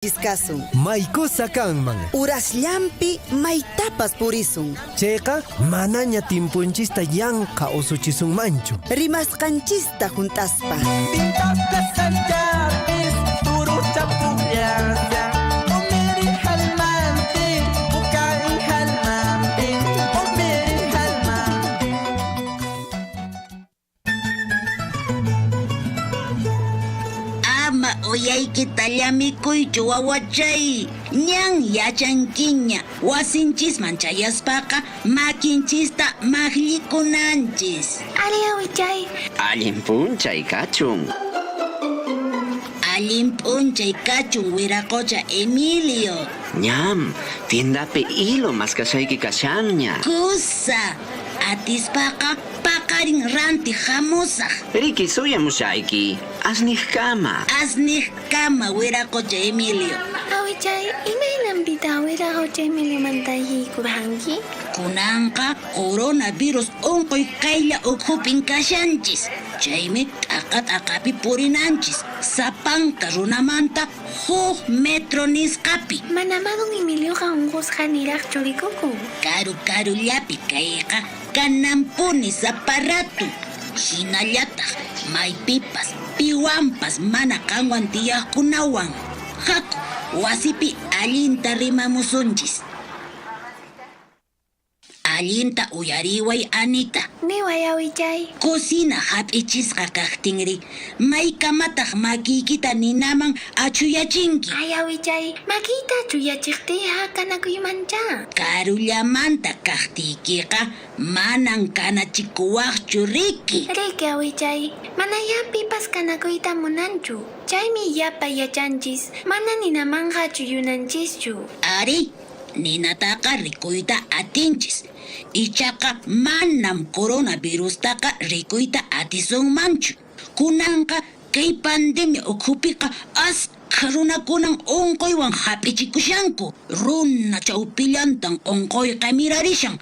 Chiskasun. Maykusa kanman. Urasllampi maytapas purisun. Chayqa manaña timpunchista yanqa usuchisunmanchu. Rimasqanchista juntaspa. Oyaykita llamikuychu wawachay ñan yachankiña wasinchisman chayaspaqa makinchista makllikunanchis. Ali awichay. Allin p'unchay kachun. Allin p'unchay kachun wiraqucha Emilio. Ñam, tiendapi hilo maskashayki kashanña. Kusa atispaqa paqarin ranti hamusaq. Riki suyamushayki, asniq kama wiraqucha Emilio. Awichay, imaynampita wiraqucha Emilio mantayhikurqanki? Kunanqa coronavirus unquy qaylla ukhupin kashanchis. Chaymi t'aqapi purinanchis. Sapanka runamanta 1 metro nisqapi. Manamadun Emilioqa unqusqa niraq churikuku. Karullapi kayqa kanampuni saparatu. Hinallataq maypipas piwanpas mana kanwan tiyaqkunawan. Haku wasipi allinta rimamusunchis. Allinta uyariway Anita. Niway awichay. Cocina hap'ichisqa kaqtinri maykamataq makiykita ninaman achuyachinki. Ay awichay, makita chuyachiqtiqa kanakuymancha. Karullamanta kaqtiykiqa manan kanachikuwaqchu Riki. Riki awichay, mana yapipas kanakuyta munanchu. Chaymi yapa yachanchis, mana ninamanqa chuyunanchischu. Ari, ninataqa rikuyta atinchis. Ichaqa manam coronavirustaqa rikuyta atisunmanchu. Kunanqa kay pandemia ukhupiqa asqa runakunan unquywan hap'ichikushanku. Runa chawpillantan unquyqa mirarishan.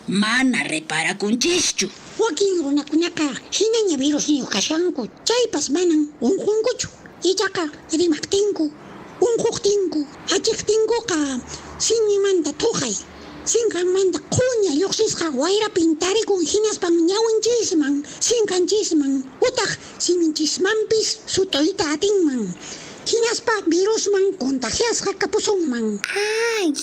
Mana reparakunchischu. Wakin runakunaqa hinaña virus niyu kashanku. Chaypas manan unqunkuchu. Ichaqa rimaqtinku, unquqtinku, achiqtinkuqa sinimanta tuqay. Sinqanmanta quña lluqsisqa wayra pintarikun hinaspan ñawinchisman, sinqanchisman, utaq siminchismanpis sutuyta atinman. Hinaspa virusman contagiasqa kapusunman.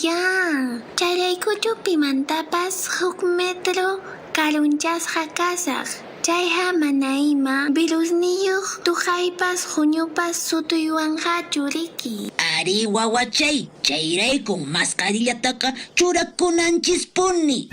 Ya. Chayraykuchu pimantapas 1 metro karunchasqa kasaq. Chayqa mana ima virus niyuq tuqaypas huñupas sutuywanqachu Riki. Ari wawachay, chayraykun mascarillataqa churakunanchispuni.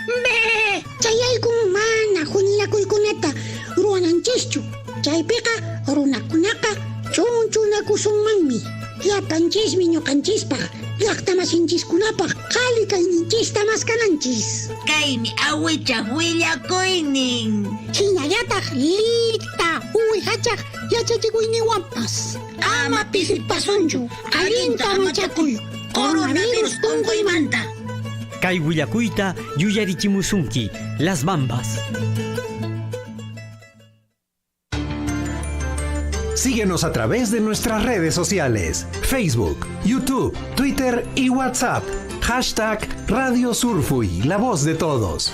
Chayaykun mana huñirakuykunata ruwananchischu. Chaypiqa runakunaqa chunchunakusunmanmi. Llapanchismi ñuqanchispaq, llaqtamasinchiskunapaq qhali kayninchista maskananchis. Kaymi awichaq willakuynin. Hinallataq lita uwihachaq yachachikuyniwanpas. Ama Pisipasunchu, allinta machakuy, coronavirus unquymanta. Kay willakuyta yuyarichimusunki, Las Bambas. Síguenos a través de nuestras redes sociales, Facebook, YouTube, Twitter y WhatsApp. #Radio Surfuy, la voz de todos.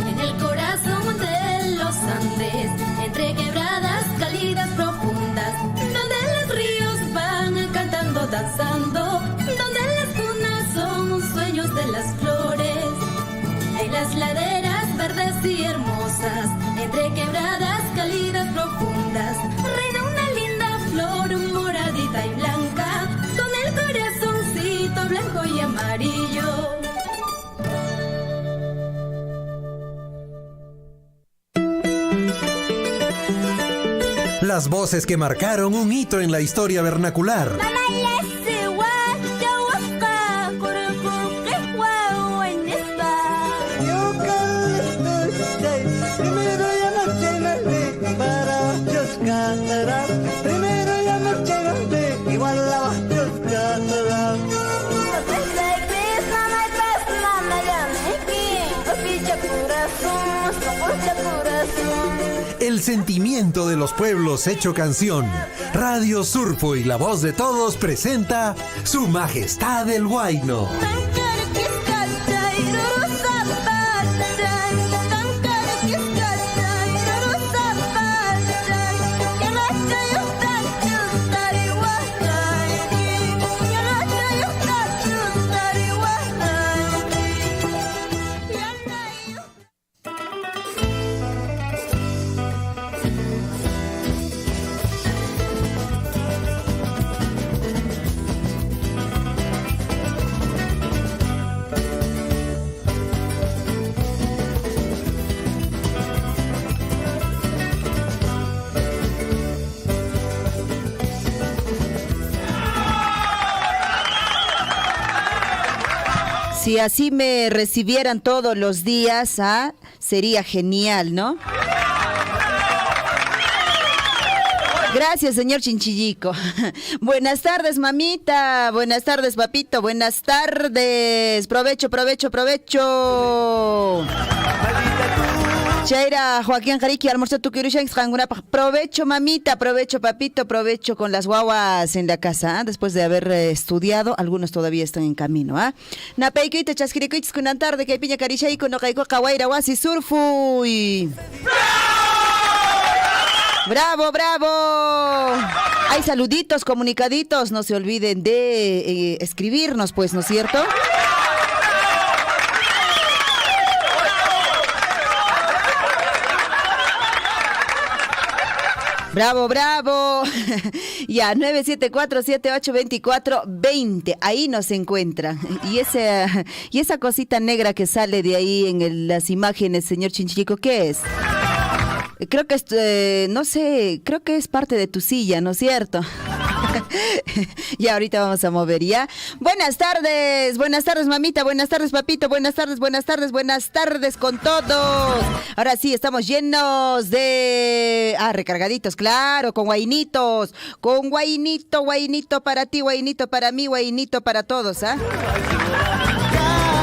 En el corazón de los Andes, entre quebradas cálidas profundas, donde los ríos van cantando, danzando, donde las cunas son sueños de las flores, en las laderas verdes y hermosas, entre quebradas cálidas profundas, reina una linda flor moradita y blanca, con el corazoncito blanco y amarillo. Las voces que marcaron un hito en la historia vernacular. Corazón El sentimiento de los pueblos hecho canción. Radio Surfo y la voz de todos presenta Su Majestad el Huayno. Si así me recibieran todos los días, sería genial, ¿no? Gracias, señor Chinchillico. Buenas tardes, mamita. Buenas tardes, papito. Buenas tardes. Provecho, provecho, provecho. Chaira, Joaquín Jariki, almuerzo tu kirushan, provecho, mamita, provecho, papito, provecho con las guaguas en la casa, después de haber estudiado, algunos todavía están en camino, Napeikuita, chasquiricuitis, con tarde, que piña carishaiko, no caico, kawaira, wasi, surfuy. ¡Bravo, bravo! Hay saluditos, comunicaditos, no se olviden de escribirnos, pues, ¿no es cierto? Bravo, bravo. Ya, 974-7824-20. Ahí nos encuentran. Y esa cosita negra que sale de ahí en las imágenes, señor Chinchillico, ¿qué es? Creo que es, no sé, creo que es parte de tu silla, ¿no es cierto? Ya ahorita vamos a mover, ¿ya? Buenas tardes, mamita, buenas tardes, papito, buenas tardes con todos. Ahora sí, estamos llenos de... recargaditos, claro, con guainitos, guainito para ti, guainito para mí, guainito para todos,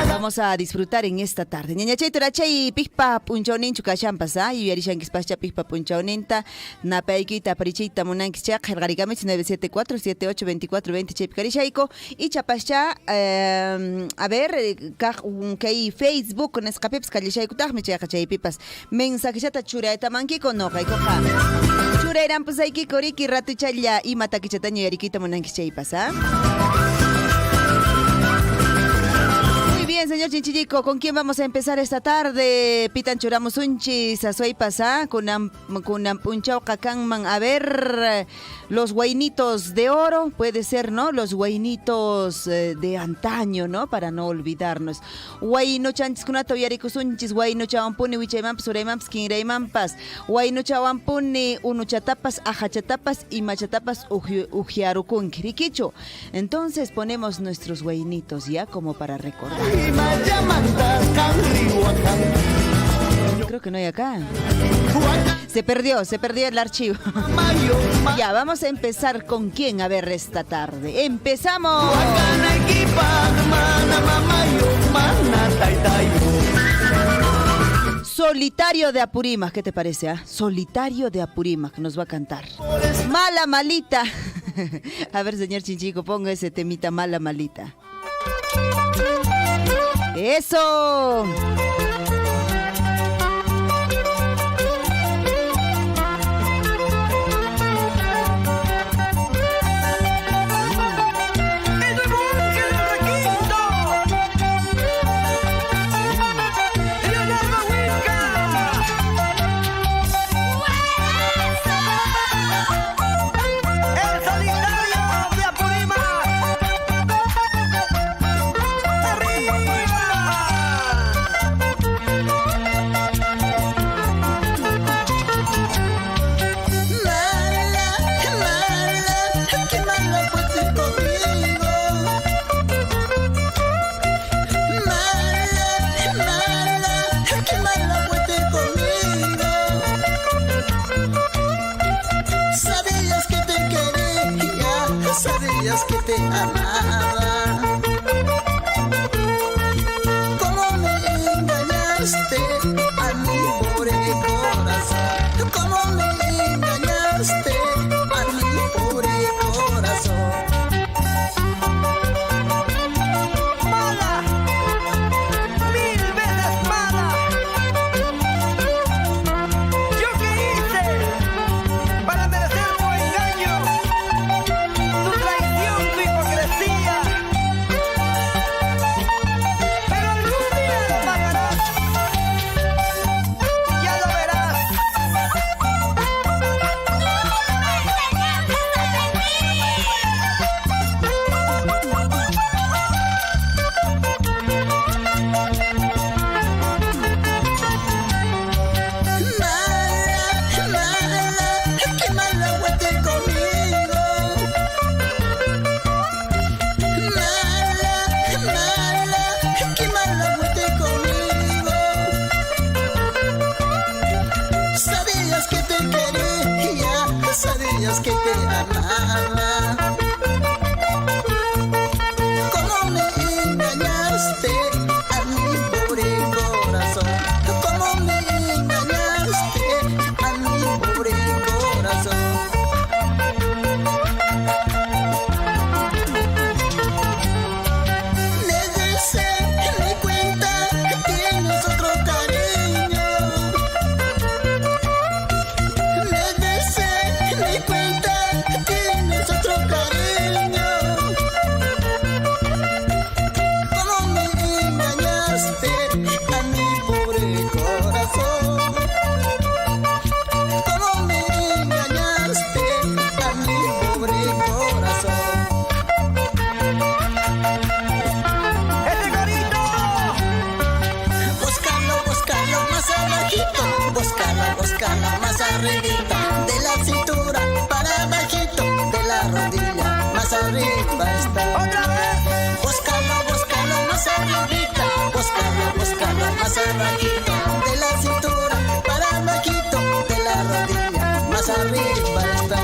Vamos a disfrutar en esta tarde. Ñañachay turachay pispa punchaunin chukashampas, y yarishankis pascha pispa punchauninta, napaykita parichita munankis chaq, helgarikamis 974-7824-20 chaypikarishayko, y chapascha, a ver, kay Facebook, con escapeps kallishaykutaqmi chayqa chaypipas, mensajillata churaytamankiku noqaykuqa. Churayran pusaykiko riki ratuchalla ima takichatanya yarikita munankis chaypas, Bien, señor Chinchillico, ¿con quién vamos a empezar esta tarde? Pitan churamos unchis, asoy pasa, con punchao cacanman. A ver, los guainitos de oro, puede ser, ¿no? Los guainitos de antaño, ¿no? Para no olvidarnos. Guaino chanchis kunato yaricus unchis, guaino chawampuni, wichaymampas, uraymampas, kinraymampas. Guaino chawampuni, unuchatapas, ajachatapas y machatapas, ujiarukunki. Riquicho. Entonces ponemos nuestros guainitos, ¿ya? Como para recordar. Yo creo que no hay acá. Se perdió el archivo. Ya, vamos a empezar con quién a ver esta tarde. ¡Empezamos! Solitario de Apurímac, ¿qué te parece? Solitario de Apurímac nos va a cantar. Mala malita. A ver, señor Chinchico, ponga ese temita, mala malita. ¡Eso! Que te amaba, cómo me engañaste a mi pobre búscalo más arribita de la cintura para abajito de la rodilla, más arriba está. ¡Otra vez! Búscalo más arribita, búscalo más abajito de la cintura para abajito de la rodilla, más arriba está.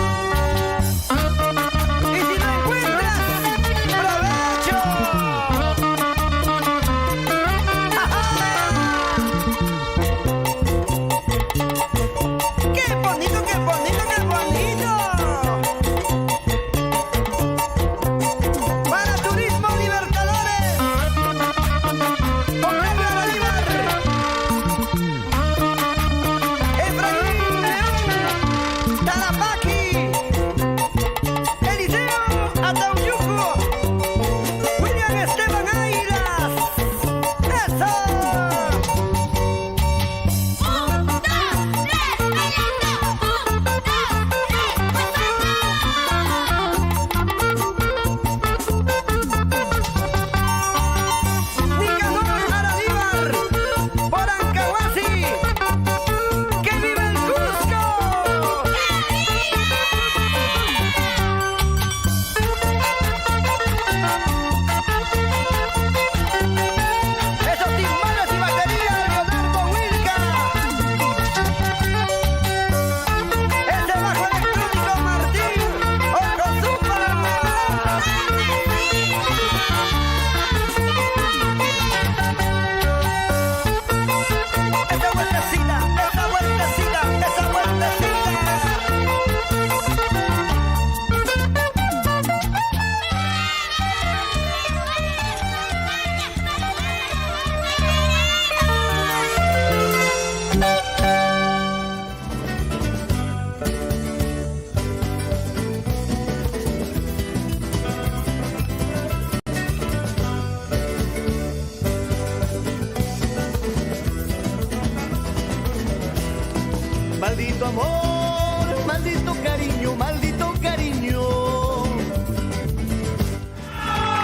Maldito amor, maldito cariño, maldito cariño.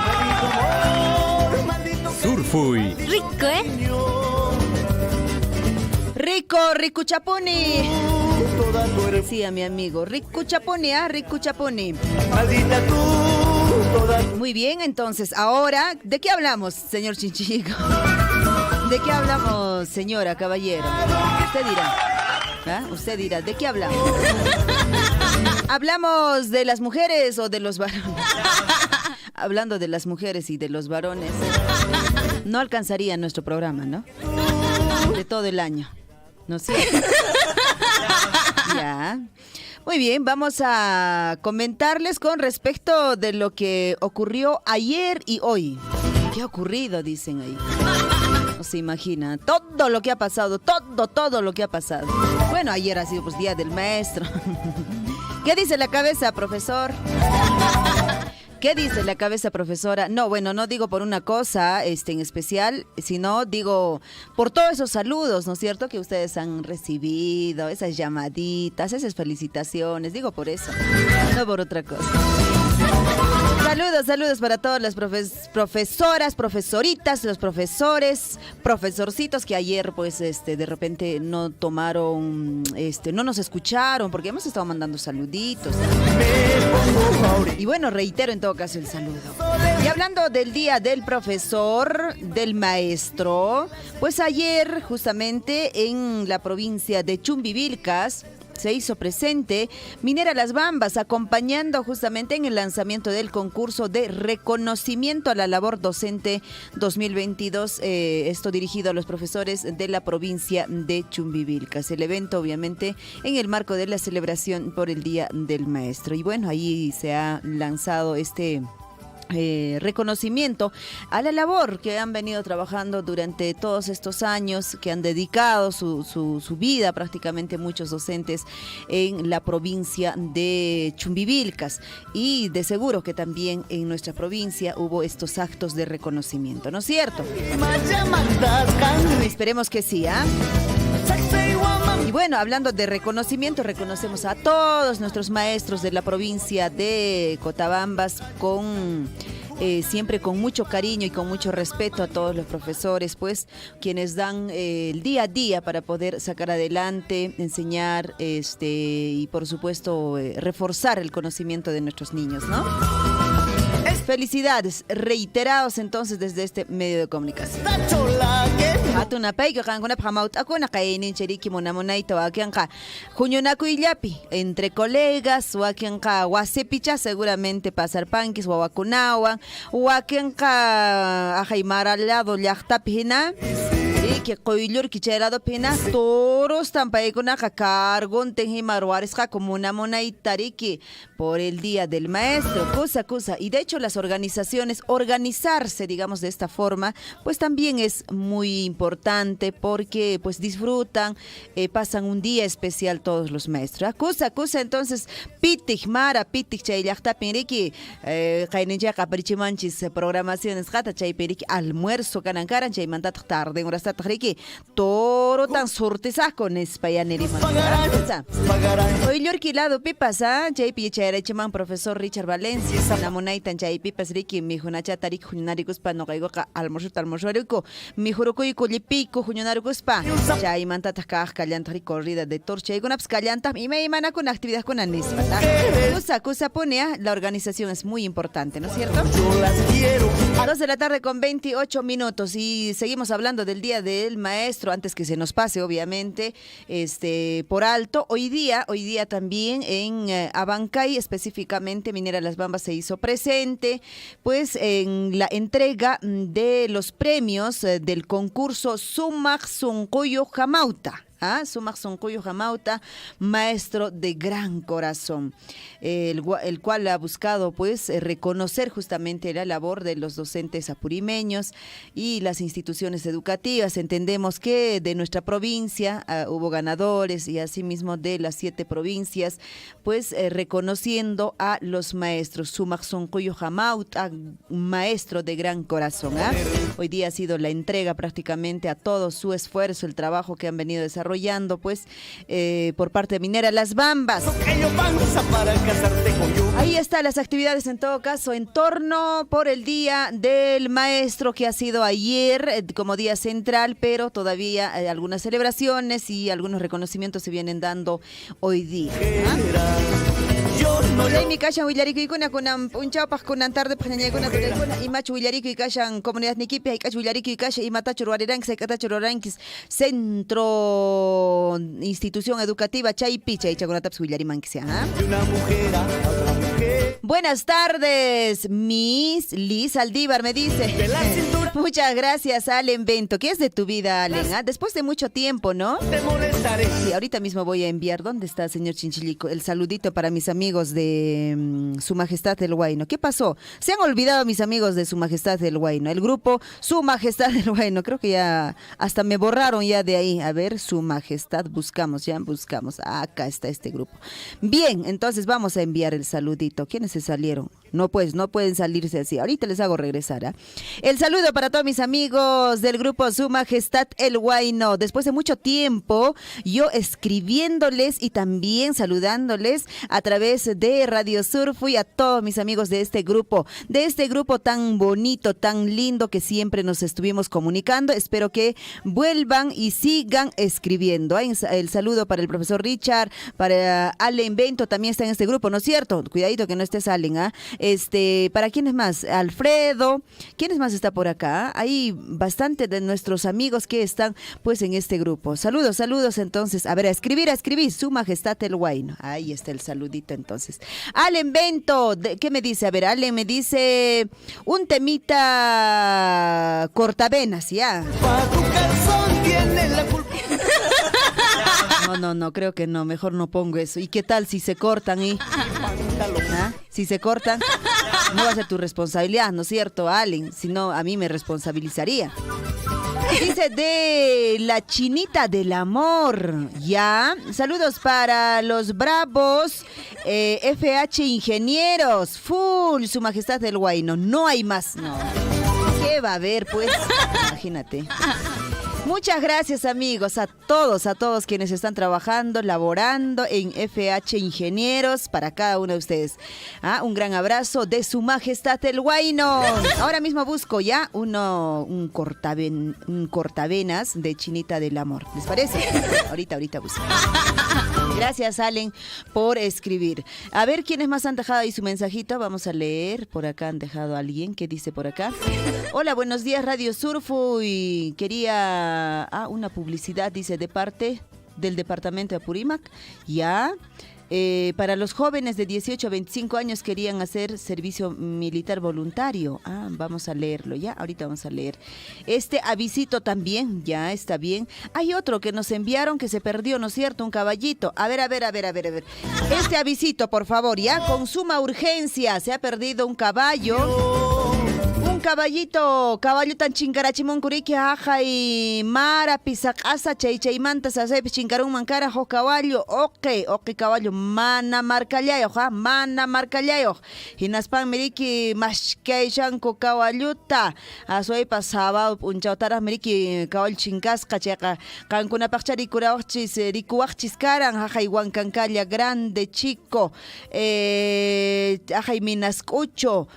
Maldito amor, maldito cariño. Surfui. Rico, ¿eh? Rico Chapuni. Decía mi amigo, Rico Chapuni, Rico Chapuni. Maldita tú, toda. Muy bien, entonces, ahora, ¿de qué hablamos, señor Chinchico? ¿De qué hablamos, señora, caballero? Usted dirá. ¿Ah? Usted dirá, ¿de qué hablamos? ¿Hablamos de las mujeres o de los varones? Hablando de las mujeres y de los varones, no alcanzaría nuestro programa, ¿no? De todo el año, ¿no es cierto? Ya. Muy bien, vamos a comentarles con respecto de lo que ocurrió ayer y hoy. ¿Qué ha ocurrido? Dicen ahí. No se imagina, todo lo que ha pasado, todo lo que ha pasado. Bueno, ayer ha sido pues Día del Maestro. ¿Qué dice la cabeza, profesor? ¿Qué dice la cabeza, profesora? No, bueno, no digo por una cosa en especial, sino digo por todos esos saludos, ¿no es cierto?, que ustedes han recibido, esas llamaditas, esas felicitaciones, digo por eso, no por otra cosa. Saludos para todas las profesoras, profesoritas, los profesores, profesorcitos que ayer pues de repente no tomaron, no nos escucharon porque hemos estado mandando saluditos. Y bueno, reitero en todo caso el saludo. Y hablando del Día del Profesor, del Maestro, pues ayer justamente en la provincia de Chumbivilcas se hizo presente Minera Las Bambas, acompañando justamente en el lanzamiento del concurso de reconocimiento a la labor docente 2022, esto dirigido a los profesores de la provincia de Chumbivilcas. El evento, obviamente, en el marco de la celebración por el Día del Maestro. Y bueno, ahí se ha lanzado reconocimiento a la labor que han venido trabajando durante todos estos años, que han dedicado su vida prácticamente muchos docentes en la provincia de Chumbivilcas, y de seguro que también en nuestra provincia hubo estos actos de reconocimiento, ¿no es cierto? Esperemos que sí, ¿ah? Y bueno, hablando de reconocimiento, reconocemos a todos nuestros maestros de la provincia de Cotabambas con siempre con mucho cariño y con mucho respeto a todos los profesores, pues, quienes dan el día a día para poder sacar adelante, enseñar, y por supuesto, reforzar el conocimiento de nuestros niños, ¿no? Felicidades, reiterados entonces desde este medio de comunicación. Entre colegas, wasepicha seguramente pasar panquis, wawakunawan, wakenka ajaimar al lado llaqtapina. Que qoyllur kichayrado pina toros tampaykunaqa cargon tenjimarwarisqa como una monaitariki por el Día del Maestro, cosa. Y de hecho las organizaciones, organizarse, digamos, de esta forma, pues también es muy importante porque pues disfrutan, pasan un día especial todos los maestros. Cosa, entonces, pitik chay llaqtapinriki, qaynincha qaprichimanchis programaciones qata chay piriki almuerzo kanankaran chay mantataq tarde horas riki toro tan sortesa con espayaneriman. Hoy lorquilado pipas, chay pichayrechiman profesor Richard Valencia, namonaitan chay pipas riki mi junacha tarik junaricuspa no caigoca almorzorico, mi jurucuico lipico junaricuspa, chay mantatas callanta corrida de torcha y con abscallanta y me imana con actividad con anispa. Cosa ponea, la organización es muy importante, ¿no es cierto? A 2 de la tarde con 28 minutos y seguimos hablando del Día del Maestro, antes que se nos pase obviamente por alto. Hoy día también en Abancay, específicamente Minera Las Bambas se hizo presente pues en la entrega de los premios del concurso Sumaq Sunquyu Jamauta. Sumaq Sunquyu Jamauta, maestro de gran corazón, el cual ha buscado pues reconocer justamente la labor de los docentes apurimeños y las instituciones educativas. Entendemos que de nuestra provincia hubo ganadores y asimismo de las 7 provincias, pues reconociendo a los maestros. Sumaq Sunquyu Jamauta, maestro de gran corazón. Hoy día ha sido la entrega prácticamente a todo su esfuerzo, el trabajo que han venido desarrollando pues por parte de Minera Las Bambas. Ahí están las actividades en todo caso en torno por el Día del Maestro, que ha sido ayer como día central, pero todavía algunas celebraciones y algunos reconocimientos se vienen dando hoy día. Mi kashan willarikuykuna kunan punchawpaq kunan tarde paqñaykuna kunaykuna imachu willarikuy kashan comunidad nikipi haykachu willarikuy kasha imatachu ruwariranki hayk'atachu ruwariranki centro institución educativa chaypi chaychakunatapas willarimankisi. Buenas tardes, Miss Liz Aldívar me dice. Muchas gracias, Allen Bento. ¿Qué es de tu vida, Allen? Después de mucho tiempo, ¿no? Te molestaré. Sí, ahorita mismo voy a enviar. ¿Dónde está, señor Chinchilico? El saludito para mis amigos de Su Majestad el Huayno. ¿Qué pasó? Se han olvidado mis amigos de Su Majestad el Huayno. El grupo Su Majestad el Huayno. Creo que ya hasta me borraron ya de ahí. A ver, Su Majestad, buscamos. Acá está este grupo. Bien, entonces vamos a enviar el saludito. ¿Quiénes se salieron? No, pues, no pueden salirse así. Ahorita les hago regresar. El saludo para todos mis amigos del grupo Su Majestad el Huayno. Después de mucho tiempo, yo escribiéndoles y también saludándoles a través de Radio Surfui a todos mis amigos de este grupo tan bonito, tan lindo que siempre nos estuvimos comunicando. Espero que vuelvan y sigan escribiendo. El saludo para el profesor Richard, para Allen Bento, también está en este grupo, ¿no es cierto? Cuidadito que no estés Allen, ¿para quiénes más? Alfredo, ¿quiénes más está por acá? Hay bastante de nuestros amigos que están pues en este grupo. Saludos entonces. A ver, a escribir, Su Majestad el Huayno. Ahí está el saludito entonces. Allen Bento, ¿qué me dice? A ver, Allen me dice un temita cortavenas, ya. No, creo que no, mejor no pongo eso. ¿Y qué tal si se cortan y? Si se cortan, no va a ser tu responsabilidad, ¿no es cierto, Allen? Si no, a mí me responsabilizaría. Dice de la Chinita del Amor, ya. Saludos para los bravos FH Ingenieros, full Su Majestad del Huayno. No hay más, no. ¿Qué va a haber, pues? Imagínate. Muchas gracias, amigos, a todos quienes están trabajando, laborando en FH Ingenieros, para cada uno de ustedes. Un gran abrazo de Su Majestad el Huayno. Ahora mismo busco ya un cortavenas de Chinita del Amor. ¿Les parece? Ahorita busco. Gracias, Allen, por escribir. A ver quiénes más han dejado ahí su mensajito. Vamos a leer. Por acá han dejado a alguien. ¿Qué dice por acá? Hola, buenos días, Radio Surfu. Y quería una publicidad, dice, de parte del departamento de Apurímac. Ya. Para los jóvenes de 18 a 25 años querían hacer servicio militar voluntario. Vamos a leerlo, ya, ahorita vamos a leer. Este avisito también, ya está bien. Hay otro que nos enviaron que se perdió, ¿no es cierto? Un caballito. A ver. Este avisito, por favor, ya, con suma urgencia. Se ha perdido un caballo. Un caballo tan chingarachimón curiki aja y mara pisak asa chay manta sasay chingarun mankara ho caballo oke caballo mana marcallayo hinaspan meriki mashkay shanko caballuta asoy pasaba un chautara meriki caballo chinkasqa chayqa kankuna paqchari rikuwachis karan aja iguan kankalla grande chico aja minascucho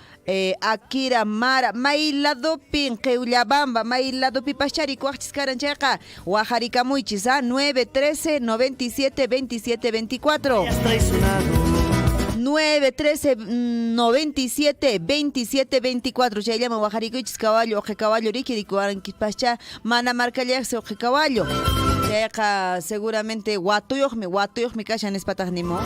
Akira Mara Mailadopi Queulabamba Mailadopi Pachari Cuachis Carancheca Oaxaca Muichis 913 97 27 24 913 97 27 24 ya llama Oaxaca caballo oje caballo riki di Cuaranquipacha mana marca ya se oje caballo Checa seguramente Watuyoj me callan espatajnimo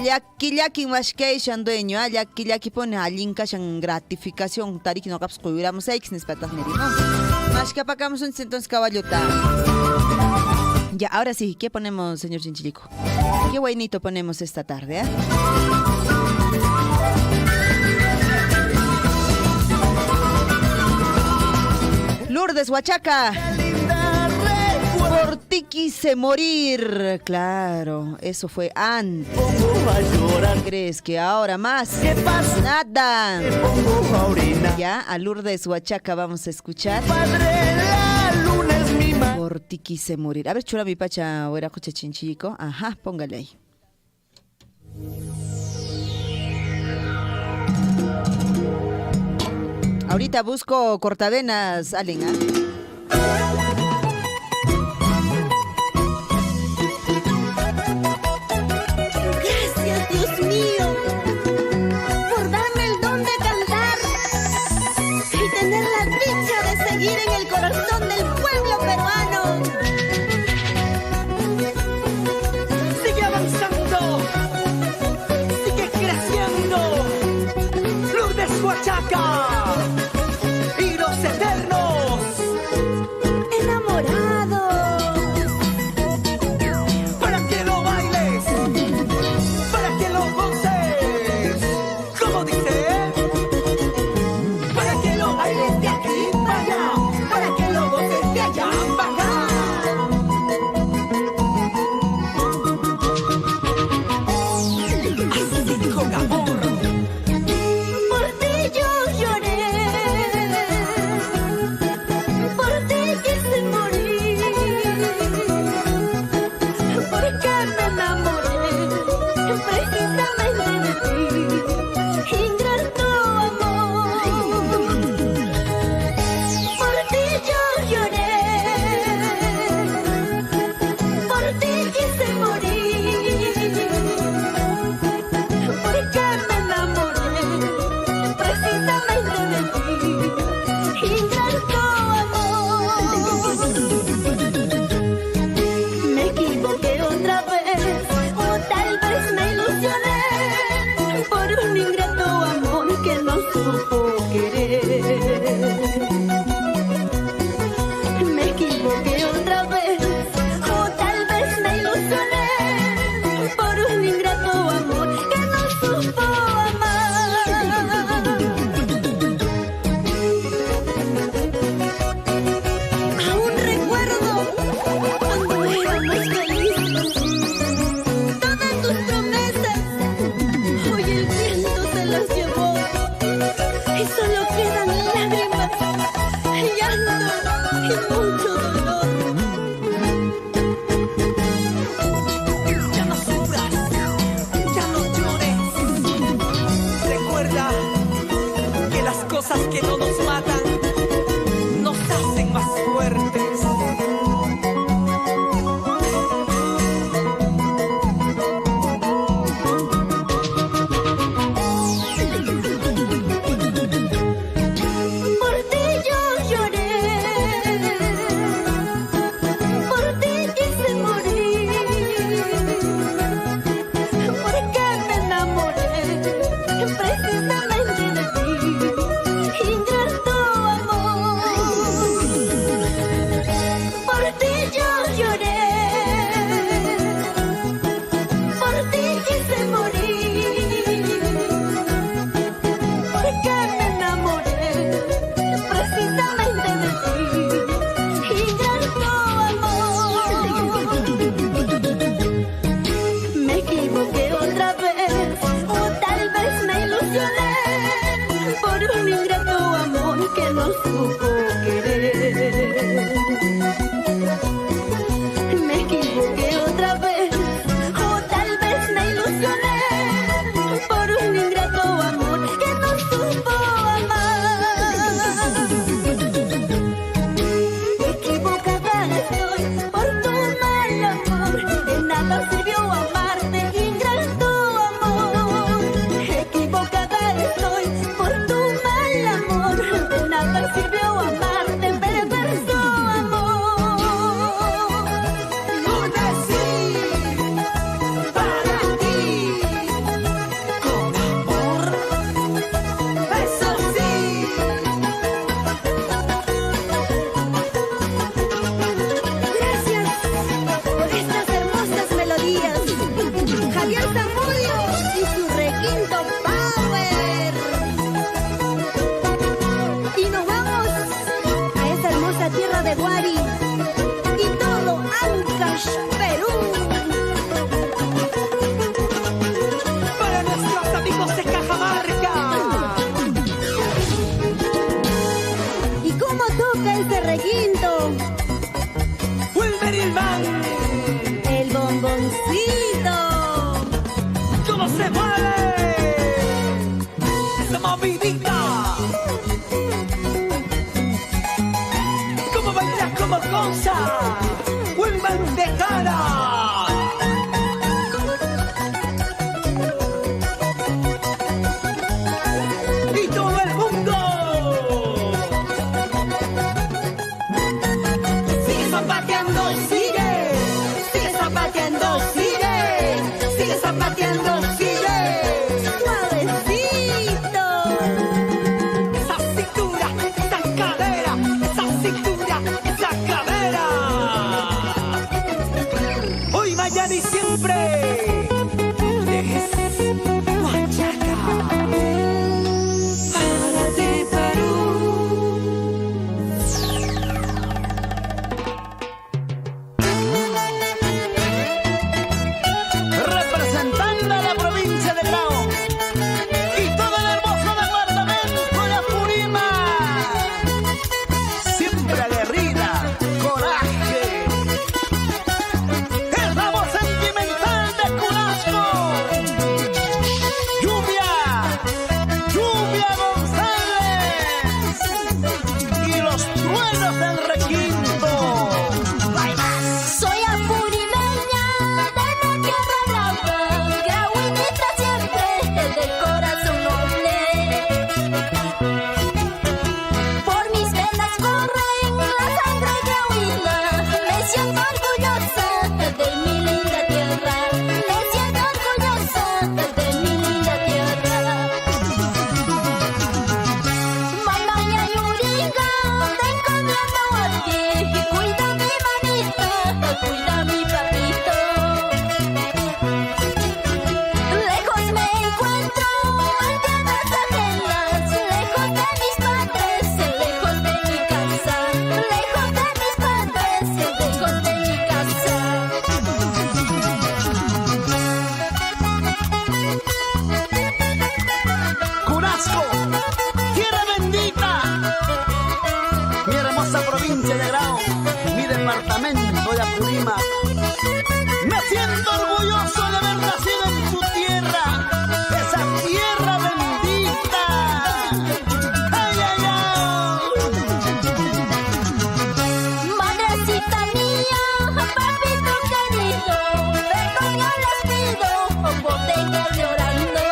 Llaki mashkay dueño, llaki pone alinka shan gratificación, tariki no caps cuidamos ex nespatajneri, ¿no? Mashkapacamos entonces caballota. Ya, ahora sí, ¿qué ponemos, señor Chinchilico? Qué buenito ponemos esta tarde, ¿eh? Lourdes Huachaca. Por ti quise morir. Claro, eso fue antes. ¿Crees que ahora más? ¿Qué pasa? Nada. Ya, a Lourdes Huachaca vamos a escuchar. Por ti quise morir. A ver, chura mi pacha, o era coche chinchico. Ajá, póngale ahí. Ahorita busco cortavenas, Allen, Gracias, Dios mío, por darme el don de cantar y tener la dicha de seguir en el corazón del pueblo peruano. Sigue avanzando, sigue creciendo, Lourdes Huachaca y los eternos Enamorados. para que lo bailes, para que lo goces, como dice, para que lo bailes de aquí para allá, para que lo goces de allá para acá. Así con amor. Por ti yo lloré. amor, de nada sirvió amarte, ingrato amor. Equivocada estoy por tu mal amor, de nada sirvió amarte, perverso amor. Una sí, para ti, con amor, eso sí. Gracias por estas hermosas melodías. Javier Zamudio y su requinto Power. Y nos vamos a esa hermosa tierra de Guari y todo Ancash, Perú. Para nuestros amigos de Cajamarca. ¿Y cómo toca ese requinto? Wilmer Ilman. El bomboncito. ¿Cómo se mueve? Esa movidita. ¿Cómo baila como cosa? Wilmer de cara. Y todo el mundo. Sigue zapateando, sigue. Sigue zapateando, sigue. Sigue zapateando, sigue. Suavecito. Esa cintura, esa cadera, esa cintura, esa cadera. Hoy, mañana y siempre. Es Huachaca. Para ti, Perú. Representando a la provincia de Grau y todo el hermoso departamento de Apurímac. Siempre aguerrida, coraje. Es la voz sentimental de Cunasco. Lluvia, Lluvia González. Y los truenos del requinto. ¡Hay más! Soy apurimeña de la tierra brava, grauinita siempre del corazón noble. Por mis venas corren la sangre grauina, me siento orgullosa de mi linda tierra, me siento orgullosa de mi linda tierra. Mamaña y Uringa, te encomiendo a ti, cuida mi manita, cuida mi papito. Lejos me encuentro en tierras ajenas, lejos de mis padres, lejos de mi casa, lejos de mis padres, lejos de mi casa. Cunasco, tierra bendita, mi hermosa provincia de Grau, mi departamento de Apurímac. Me siento orgulloso de haber nacido en tu tierra, esa tierra bendita. ¡Ay, ay, ay! Madrecita mía, papito querido, perdón yo les pido por tengan llorando.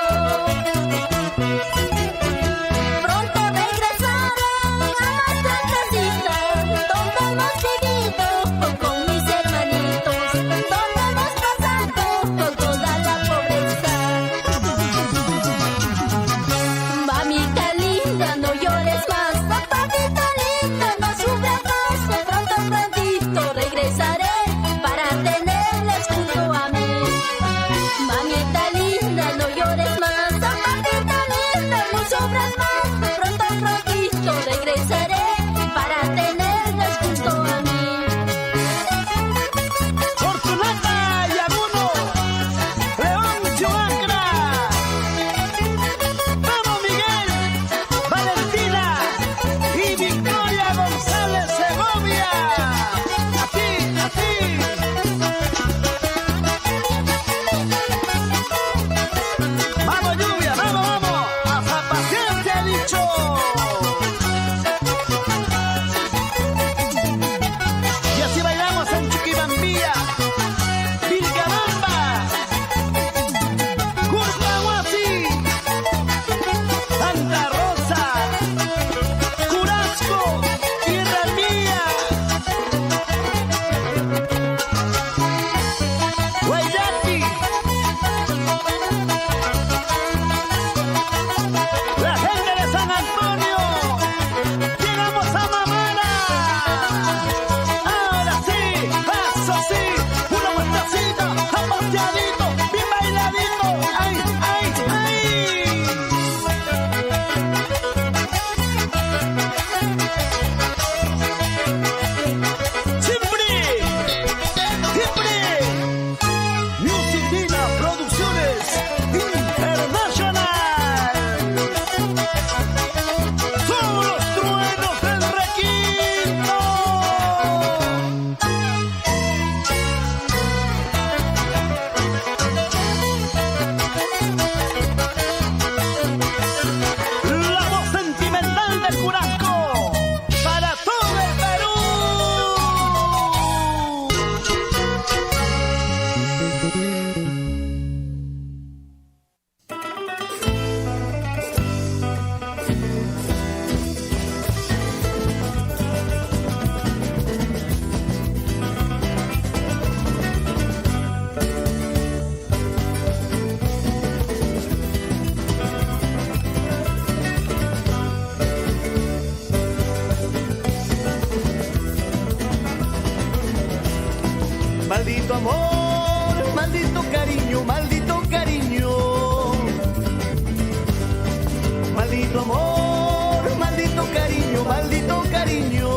Pronto regresaré a nuestra casita, donde hemos vivido con mis hermanitos, donde hemos pasado Maldito amor, maldito cariño, maldito cariño. Maldito amor, maldito cariño, maldito cariño.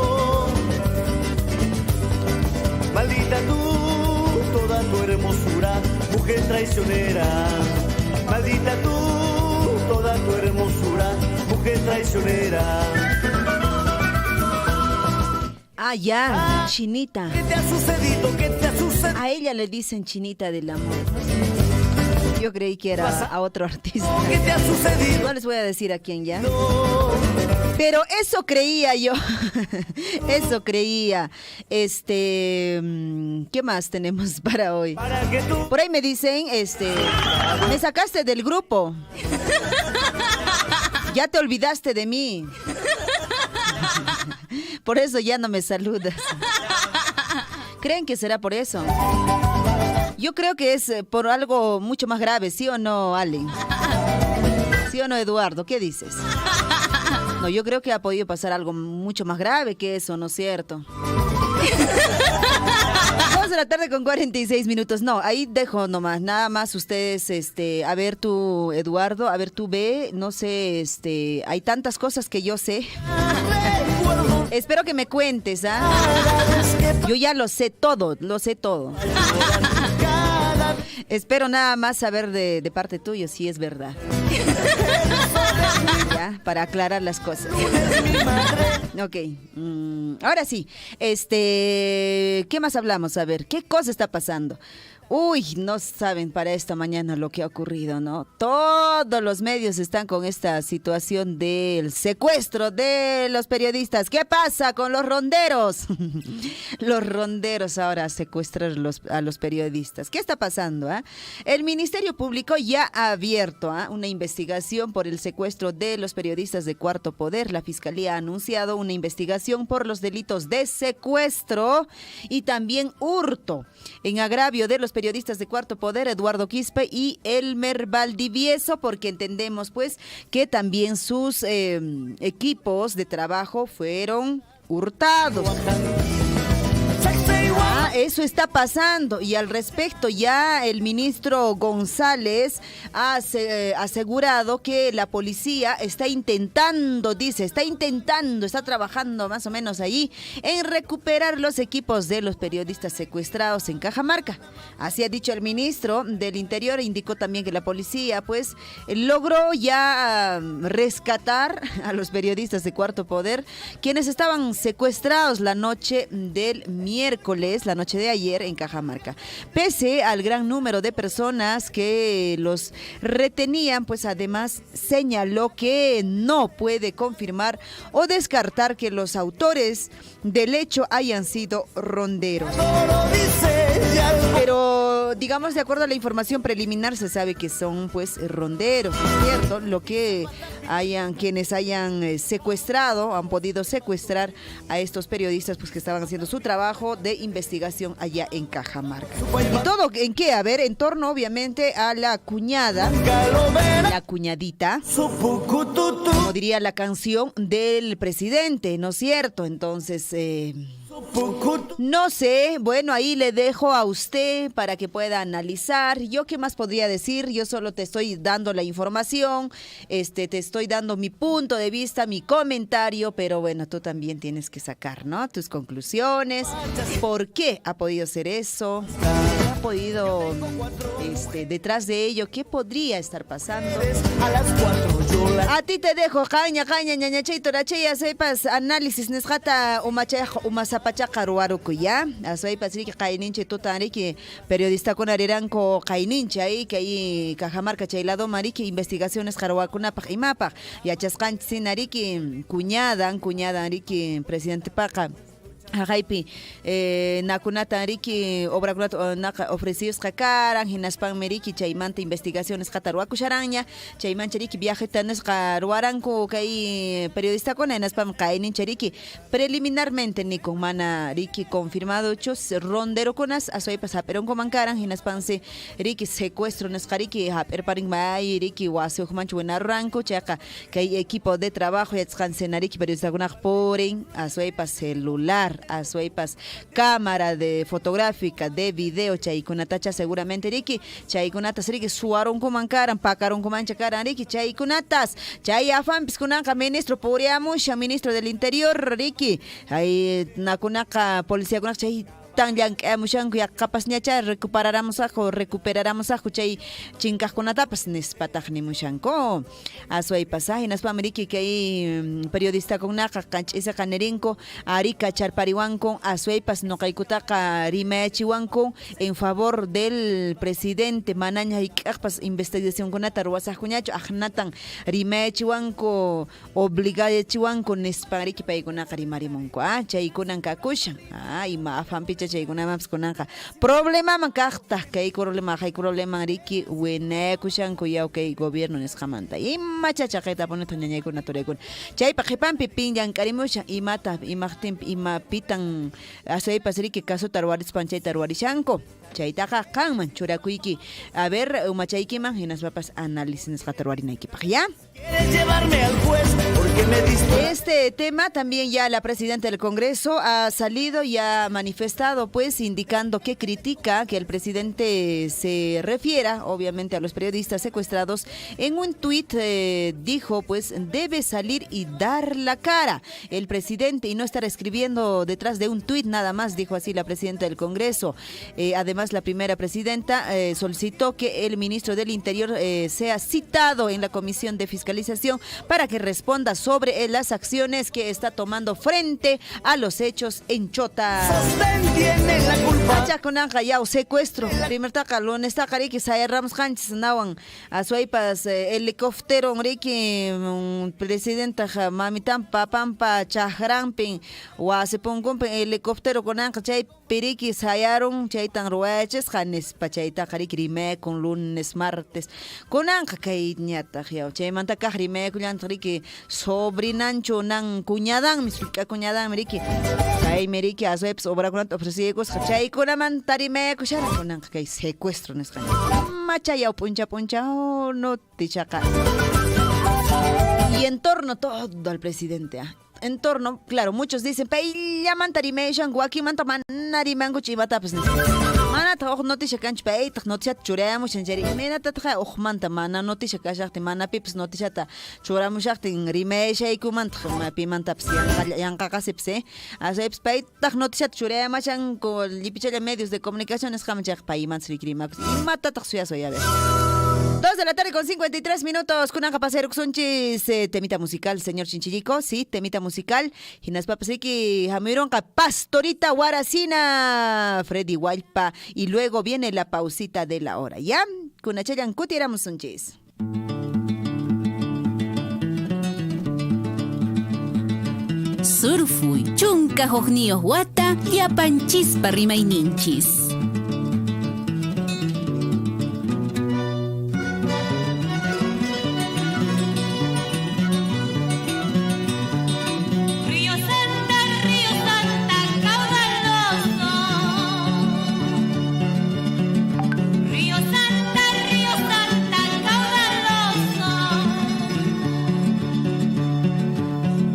Maldita tú, toda tu hermosura, mujer traicionera. Maldita tú, toda tu hermosura, mujer traicionera. Ah, ya, Chinita. ¿Qué te ha sucedido? ¿Qué te ha sucedido? A ella le dicen Chinita del amor. Yo creí que era a otro artista. ¿Qué te ha sucedido? No les voy a decir a quién ya. Pero eso creía yo. Eso creía. ¿Qué más tenemos para hoy? Por ahí me dicen, me sacaste del grupo. Ya te olvidaste de mí. Por eso ya no me saludas. ¿Creen que será por eso? Yo creo que es por algo mucho más grave, ¿sí o no, Allen? ¿Sí o no, Eduardo? ¿Qué dices? No, yo creo que ha podido pasar algo mucho más grave que eso, ¿no es cierto? 2 de la tarde con 46 minutos. No, ahí dejo nomás. Nada más ustedes, a ver tú, Eduardo, a ver tú ve, no sé, hay tantas cosas que yo sé. Espero que me cuentes, ¿ah? Yo ya lo sé todo, lo sé todo. Espero nada más saber de parte tuya si es verdad. Ya, para aclarar las cosas. Ok. Ahora sí, ¿qué más hablamos? A ver, ¿qué cosa está pasando? Uy, no saben para esta mañana lo que ha ocurrido, ¿no? Todos los medios están con esta situación del secuestro de los periodistas. ¿Qué pasa con los ronderos? Los ronderos ahora secuestran a los periodistas. ¿Qué está pasando? El Ministerio Público ya ha abierto una investigación por el secuestro de los periodistas de Cuarto Poder. La Fiscalía ha anunciado una investigación por los delitos de secuestro y también hurto en agravio de los periodistas de Cuarto Poder, Eduardo Quispe y Elmer Valdivieso, porque entendemos pues que también sus equipos de trabajo fueron hurtados. Eso está pasando y al respecto ya el ministro González ha asegurado que la policía está trabajando más o menos ahí en recuperar los equipos de los periodistas secuestrados en Cajamarca. Así ha dicho el ministro del Interior. Indicó también que la policía pues logró ya rescatar a los periodistas de Cuarto Poder, quienes estaban secuestrados la noche del miércoles, la noche de ayer en Cajamarca. Pese al gran número de personas que los retenían, pues además señaló que no puede confirmar o descartar que los autores del hecho hayan sido ronderos. Pero, digamos, de acuerdo a la información preliminar, se sabe que son pues ronderos, ¿cierto? Lo que quienes hayan secuestrado, han podido secuestrar a estos periodistas pues que estaban haciendo su trabajo de investigación allá en Cajamarca. ¿Y todo en qué? A ver, en torno obviamente a la cuñada, la cuñadita, como diría la canción del presidente, ¿no es cierto? Entonces, no sé, bueno, ahí le dejo a usted para que pueda analizar. ¿Yo qué más podría decir? Yo solo te estoy dando la información, te estoy dando mi punto de vista, mi comentario, pero bueno, tú también tienes que sacar, ¿no? Tus conclusiones. ¿Por qué ha podido ser eso? ¿Qué ha podido, detrás de ello, qué podría estar pasando? A ti te dejo, caña, ñañacheito, racheya, sepas, análisis, nesjata, umazapachaca, ruaruku, ¿ya? Asoy pasiri que caininche, tutari, que periodista con areranco, caininche, ahí, que ahí, Cajamarca, chaylado, marique, investigaciones, jaruacuna, y achascanchi, nariki, cuñada, ariki, presidente Paca. Haqaypi nakunata riki obrakunata naqa ofrecidos qakaran hinaspan meriki chaymanta investigaciones qatarwakusharaña chaymancha riki viajeta nisqa ruwaranku kay periodistakuna hinaspam qaynincha riki preliminarmente nikun mana riki confirmado chus ronderokunas aswaypas hapironkuman karan hinaspansi riki secuestro nisqa riki hapirparinmay riki wasiuqmanchu winarranku chayqa kay equipo de trabajo yatsqansena riki periodistakunaq purin aswaypas celular aswaypas cámara de fotográfica de video chaykunatacha seguramente riki chaykunatas riki suwarunkuman karan pakarunkumancha karan riki chaykunatas chay afanpis kunanqa ministro puriamusha ministro del interior riki ay nakunaqa policiakunaqa chay tan llank'amushanku yaqqapasñacha recuperaramos chay chinkaqkunatapas nispataq nimushanku aswaypas hinaspami riki kay periodistakunaqa qanch'isiqa nirinku ari kacharpariwanku aswaypas nuqaykutaqa rimayachiwanku en favor del presidente manaña hayk'aqpas investigacionkunata ruwasaqkuñachu aqnatan rimayachiwanku obligayachiwanku nispa riki paykunaqa rimarimunku chaykunan kakushan ima afanpicha chaykunamapas kunanqa problemaman kaqtaq kay problema riki winakushanku yaw kay gobierno nisqamanta ima chachaqayta punata ñañaykuna turaykuna chaypa qipanpi pin llank'arimusha imaqtinpi imapitan aswaypas riki kasuta ruwarispan chayta ruwarishanku chaytaqa qanman churakuyki a ver umachaykiman hinaspapas análisis nisqata ruwarinaykipaq ya. Este tema también ya la presidenta del Congreso ha salido y ha manifestado pues indicando que critica que el presidente se refiera obviamente a los periodistas secuestrados. En un tuit dijo pues debe salir y dar la cara el presidente y no estar escribiendo detrás de un tuit nada más, dijo así la presidenta del Congreso. Además la primera presidenta solicitó que el ministro del Interior sea citado en la Comisión de Fiscalización para que responda sobre las acciones que está tomando frente a los hechos en Chota. Tiene la culpa. Chakunanja ya secuestro. Primer taca lunes taca riki saya Ramos Sánchez nawan aswaypas helicóptero riki presidenta mamitan papampa chahrampin wasipungumpen helicóptero kunanja chay piriki sayaron chaytan rueches janes pachayta riki rime con lunes martes kunanja kay ñata yaw chaymanta rime kulan riki sobrinancho nan cuñadan misfika cuñadan riki kay meriki aswaypas obrakunat ofrecidos chay kunaman tarime kushara kunanja kay secuestro nesqa machayaw puncha no tichaqa y en torno todo al presidente en torno, claro, muchos dicen, "Pay llaman tarimeshan guaquimanta manarimango chivata pues manata ojo noticia canch pay noticia churamos en jeri menata tra ojo manta mana noticia kashakti mana pips noticia ta churamos shakti rimesha ikumanta pimanta pues yang kakasipse aseps pay noticia churamos en con lipichele medios de comunicación es jamchak pay mansrikrima mata tsuya soy a ver 2 de la tarde con 53 minutos. Kunanja pasero kusunchis temita musical, señor Chinchillico. Sí, temita musical. Hinas papasiki hamironka pastorita Guaracina, Freddy Walpa. Y luego viene la pausita de la hora. ¿Ya? Kunachayan kutiramos sunchis. Surfuy, chunka jogniyos wata, yapanchispa rimayninchis.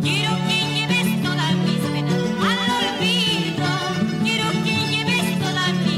Quiero que lleves todas mis penas al olvido. Quiero que lleves todas mis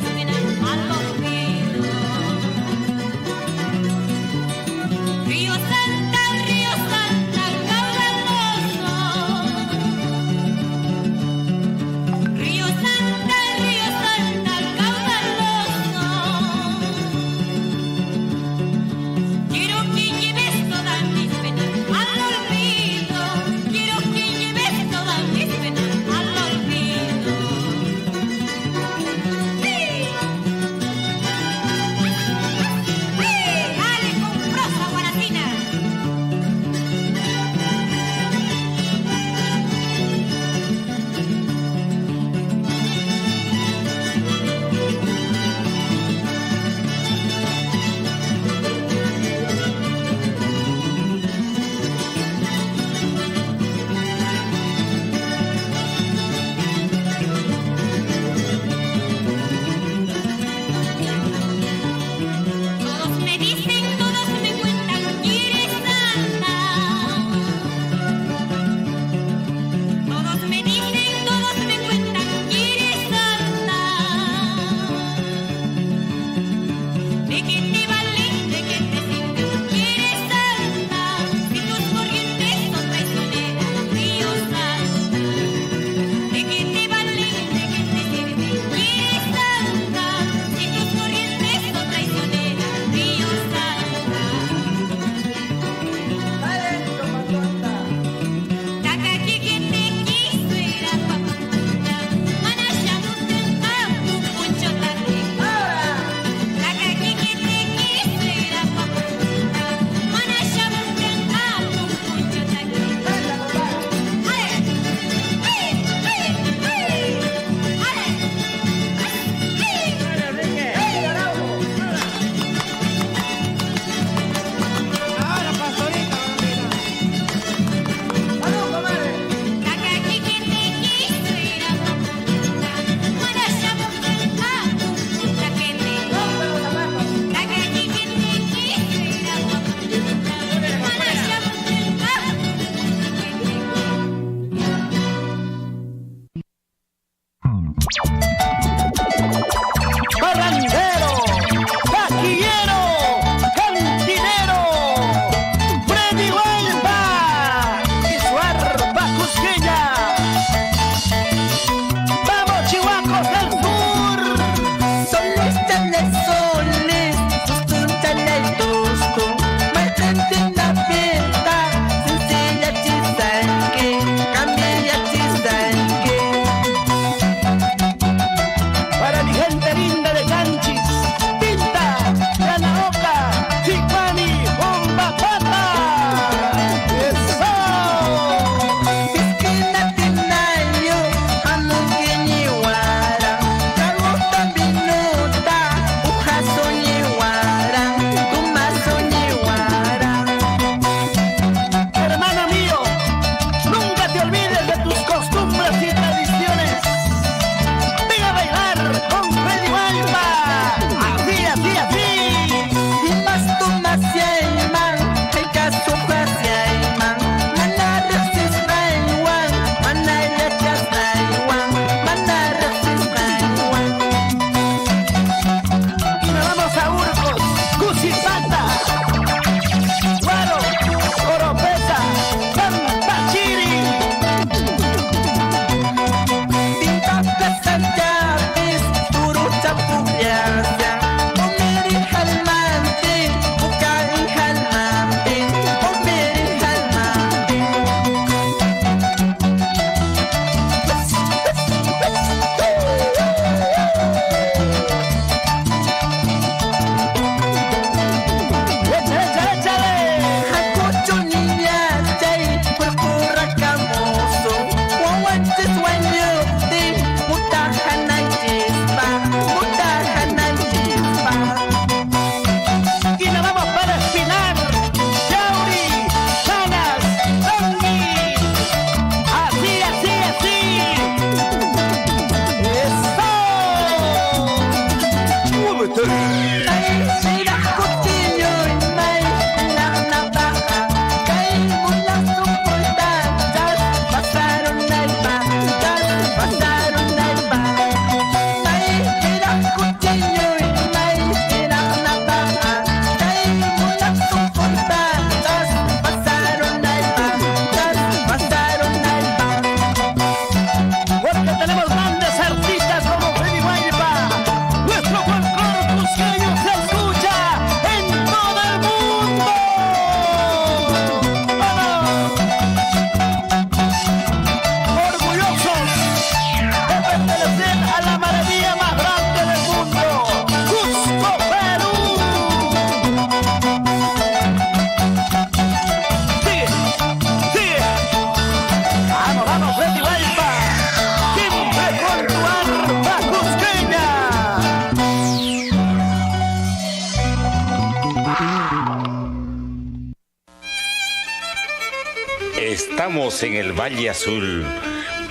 Estamos en el Valle Azul.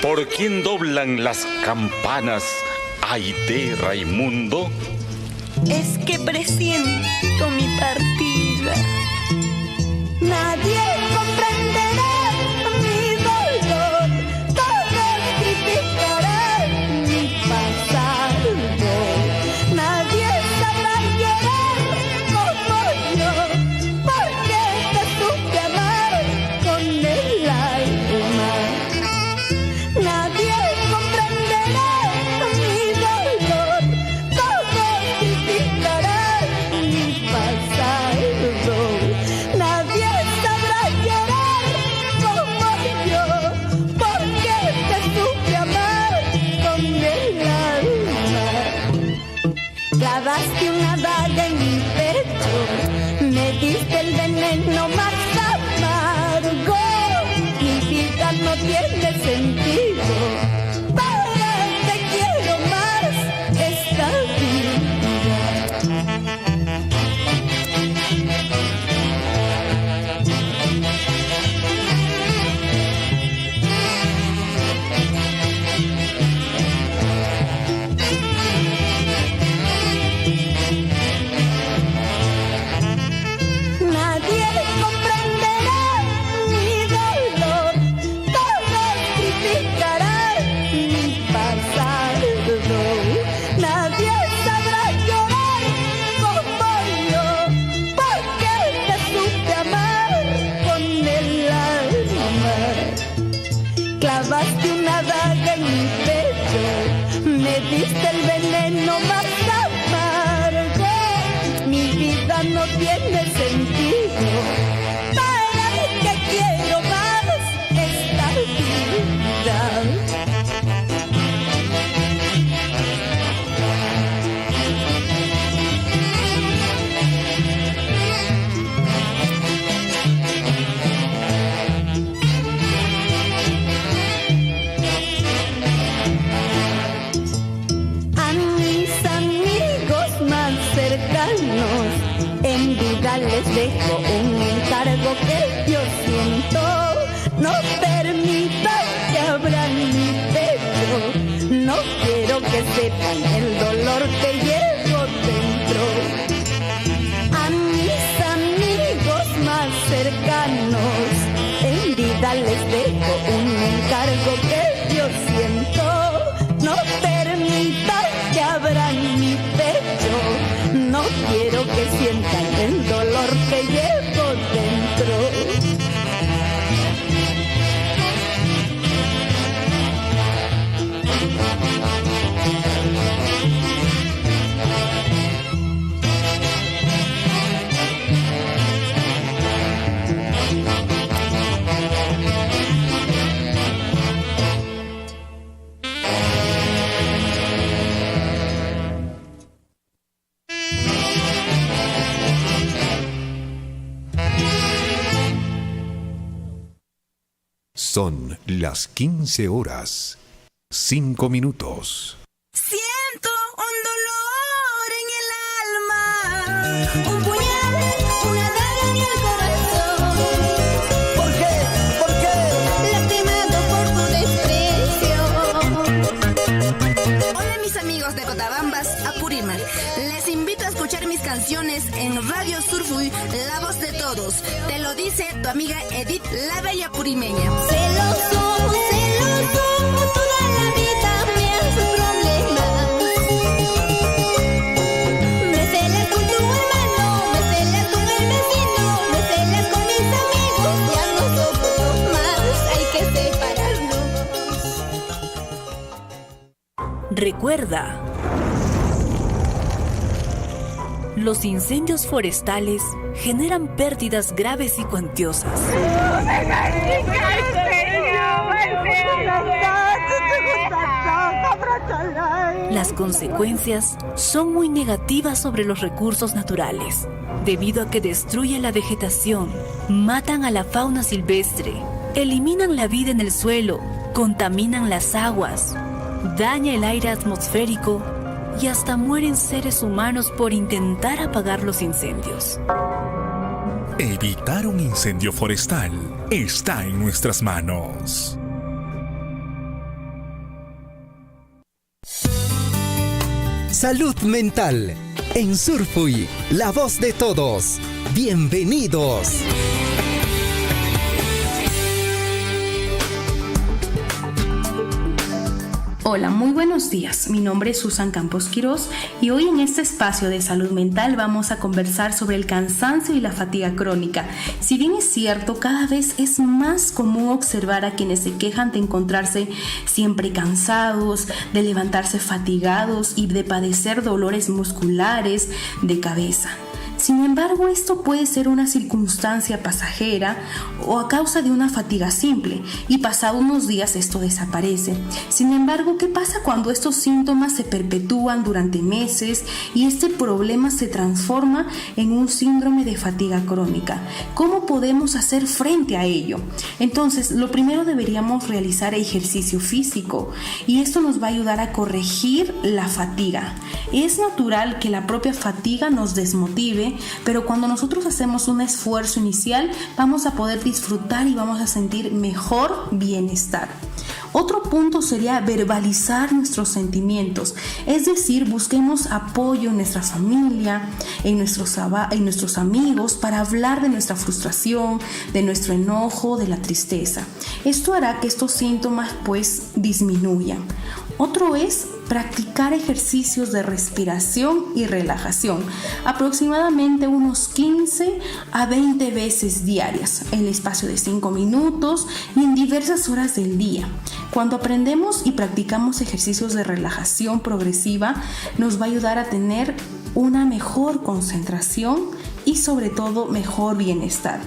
¿Por quién doblan las campanas? Aide Raimundo. Es que presiento mi partida. Nadie comprenderá mi dolor. Todos criticarán mi pasado. Nadie sabrá llorar ya no tiene sentido. Para mí que quiero más esta vida. En vida les dejo un encargo que yo siento. No permitan que abran mi pecho. No quiero que sepan el dolor que llevo dentro. A mis amigos más cercanos, en vida les dejo un encargo que yo siento. No permitan que abran mi pecho. No quiero que sientan el dolor que llevo dentro. Son las 15 horas, 5 minutos. Siento un dolor en el alma, un puñal, una daga en el corazón. ¿Por qué? ¿Por qué? Lastimado por tu desprecio. Hola mis amigos de Cotabambas, Apurímac. Les invito a escuchar mis canciones en Radio Surfuy, La Voz de Todos. Te lo dice tu amiga Edith, la bella purimeña. Celoso, toda la vida me hace problemas. Me celas con tu hermano, me celas con el vecino, me celas con mis amigos. Ya no soporto más, hay que separarnos. Recuerda, los incendios forestales generan pérdidas graves y cuantiosas. Las consecuencias son muy negativas sobre los recursos naturales, debido a que destruyen la vegetación, matan a la fauna silvestre, eliminan la vida en el suelo, contaminan las aguas, daña el aire atmosférico y hasta mueren seres humanos por intentar apagar los incendios. Evitar un incendio forestal está en nuestras manos. Salud mental. En Surfuy, La Voz de Todos. Bienvenidos. Hola, muy buenos días. Mi nombre es Susan Campos Quirós y hoy en este espacio de salud mental vamos a conversar sobre el cansancio y la fatiga crónica. Si bien es cierto, cada vez es más común observar a quienes se quejan de encontrarse siempre cansados, de levantarse fatigados y de padecer dolores musculares de cabeza. Sin embargo, esto puede ser una circunstancia pasajera o a causa de una fatiga simple y pasado unos días esto desaparece. Sin embargo, ¿qué pasa cuando estos síntomas se perpetúan durante meses y este problema se transforma en un síndrome de fatiga crónica? ¿Cómo podemos hacer frente a ello? Entonces, lo primero deberíamos realizar ejercicio físico y esto nos va a ayudar a corregir la fatiga. Es natural que la propia fatiga nos desmotive, pero cuando nosotros hacemos un esfuerzo inicial vamos a poder disfrutar y vamos a sentir mejor bienestar. Otro punto sería verbalizar nuestros sentimientos, es decir, busquemos apoyo en nuestra familia, en nuestros amigos para hablar de nuestra frustración, de nuestro enojo, de la tristeza. Esto hará que estos síntomas pues disminuyan. Otro es practicar ejercicios de respiración y relajación, aproximadamente unos 15 a 20 veces diarias, en el espacio de 5 minutos y en diversas horas del día. Cuando aprendemos y practicamos ejercicios de relajación progresiva, nos va a ayudar a tener una mejor concentración y sobre todo mejor bienestar.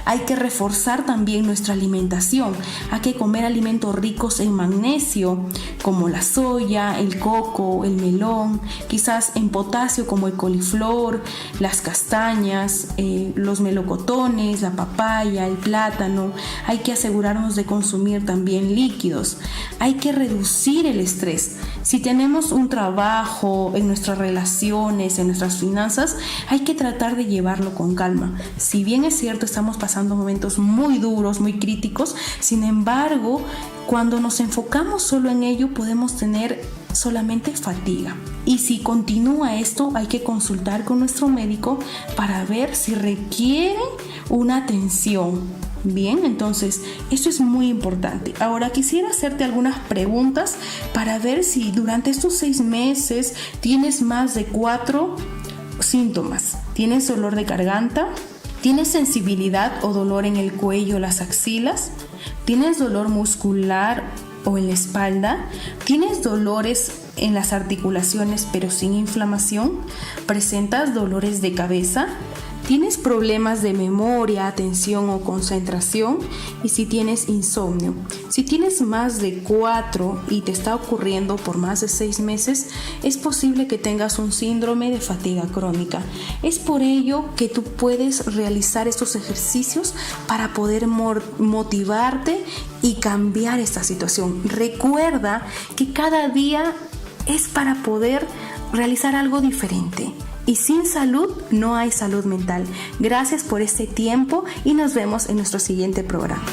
Hay que reforzar también nuestra alimentación. Hay que comer alimentos ricos en magnesio, como la soya, el coco, el melón, quizás en potasio como el coliflor, las castañas, los melocotones, la papaya, el plátano. Hay que asegurarnos de consumir también líquidos. Hay que reducir el estrés. Si tenemos un trabajo, en nuestras relaciones, en nuestras finanzas, hay que tratar de llevarlo con calma. Si bien es cierto, estamos pasando momentos muy duros, muy críticos, sin embargo, cuando nos enfocamos solo en ello, podemos tener solamente fatiga. Y si continúa esto, hay que consultar con nuestro médico para ver si requiere una atención. Bien, entonces, esto es muy importante. Ahora quisiera hacerte algunas preguntas para ver si durante estos 6 meses tienes más de 4 síntomas. ¿Tienes dolor de garganta? ¿Tienes sensibilidad o dolor en el cuello o las axilas? ¿Tienes dolor muscular o en la espalda? ¿Tienes dolores en las articulaciones pero sin inflamación? ¿Presentas dolores de cabeza? ¿Tienes problemas de memoria, atención o concentración? Y si tienes insomnio. Si tienes más de 4 y te está ocurriendo por más de 6 meses, es posible que tengas un síndrome de fatiga crónica. Es por ello que tú puedes realizar estos ejercicios para poder motivarte y cambiar esta situación. Recuerda que cada día es para poder realizar algo diferente. Y sin salud no hay salud mental. Gracias por este tiempo y nos vemos en nuestro siguiente programa.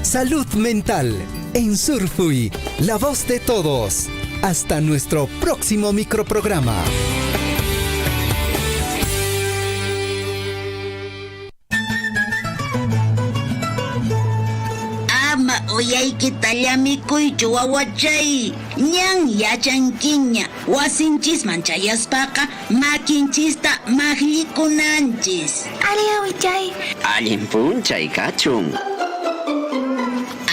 Salud mental en Surfui, la voz de todos. Hasta nuestro próximo microprograma. Oyaykitallamiykuychu wawachay ñan yachankiña wasinchisman chayaspaqa makinchista maqllikunanchis. Ali awichay. Allin p'unchay kachun.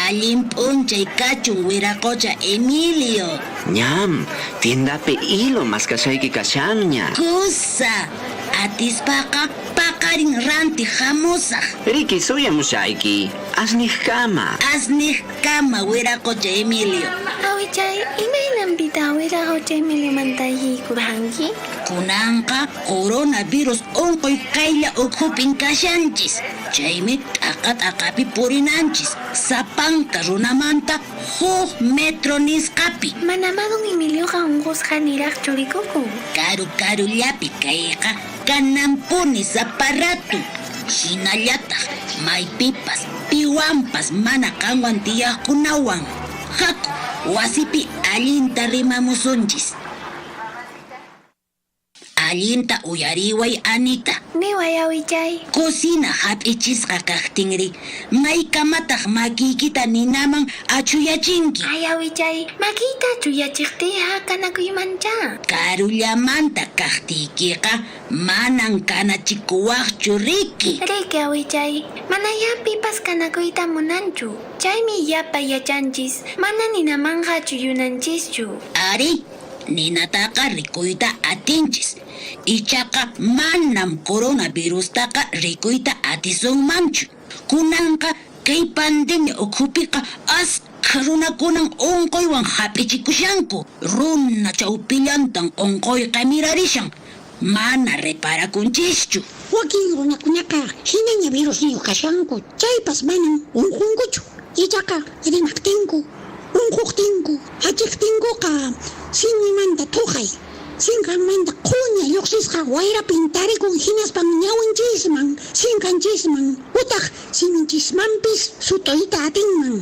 Allin p'unchay kachun wiraqucha Emilio. Ñam, tiendapi hilo maskashayki kashanña. Kusa, atispaqa paqarin ranti hamusaq. Riki suyamushayki, asniqkama. Asniqkama wiraqucha Emilio. Awichay, imaynampita wiraqucha Emilio mantayhikurqanki? Kunanqa coronavirus unquy qaylla uqhupin kashanchis. Chaymi t'aqapi purinanchis. Sapanka runamanta 1 metro nisqapi. Manamadun Emilioqa unqusqa niraqchu rikuku. Karullapi kayqa kanampuni saparatu. Hinallataq maypipas piwanpas mana kanwan tiyaqkunawan haku wasipi allinta rimamusunchis. Allinta uyariway Anita. Niway awichay. Cocina hap'ichisqa kaqtinri maykamataq makiykita ninaman achuyachinki. Ay awichay, makiyta chuyachiqtiqa kanakuymancha. Karullamanta kaqtiykiqa manan kanachikuwaqchu Riki. Riki awichay, mana yapipas kanakuyta munanchu. Chaymi yapa yachanchis, mana ninamanqa chuyunanchischu. Ari, ninataqa rikuyta atinchis. Ichaqa manam coronavirustaqa rikuyta atisunmanchu. Kunanqa kay pandemia ukhupiqa asqa runakunan unquywan hap'ichikushanku. Runa chawpillantan unquyqa mirarishan. Mana reparakunchischu. Wakin runakunaqa hinaña virus niyu kashanku. Chaypas manan unqunkuchu. Ichaqa rimaqtinku, unquqtinku, achiqtinkuqa sinimanta tuqay. Sinqanmanta quña lluqsisqa wayra pintarikun hinaspan ñawinchisman, sinqanchisman, utaq siminchismanpis sutuyta atinman.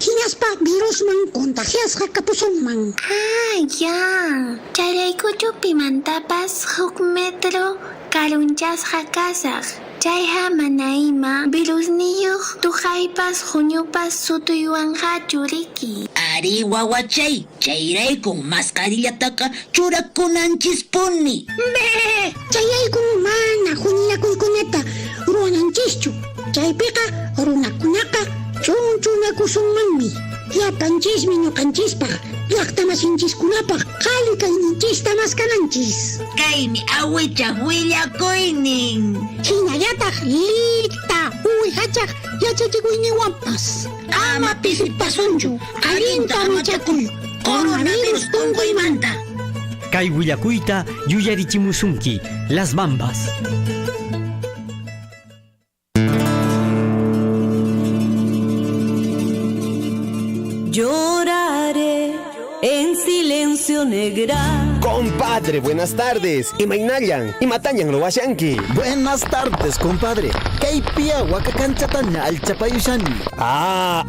Hinaspa virusman contagiasqa kapusunman. Ya. Chayraykuchu pimantapas 1 metro karunchasqa kasaq. Chayha mana ima virus niyuq tuqaypas huñupas sutuywanqachu Riki. Ari wawachay, chayraykun mascarillataqa churakunanchispuni. Chayaykun mana huñilakuykunata ruwananchischu. Chaypiqa runakunaqa chunchunakusunmanmi. Llapanchismi ñuqanchispaq, llaqtamasinchikkunapaq qhali kayninchista maskananchis. Kaymi awichaq willakuynin. Hinallataq licta uwihachaq yachachikuyninwanpas. Ama pisipasunchu, allinta machakuy, coronavirus tunkuymanta. Kay willakuyta yuyarichimusunki, Las Bambas. Lloraré en silencio negra. Compadre, buenas tardes. Imainayan, imatañan lo washanki. Buenas tardes, compadre. Kaypia wakakanchataña alchapayushani.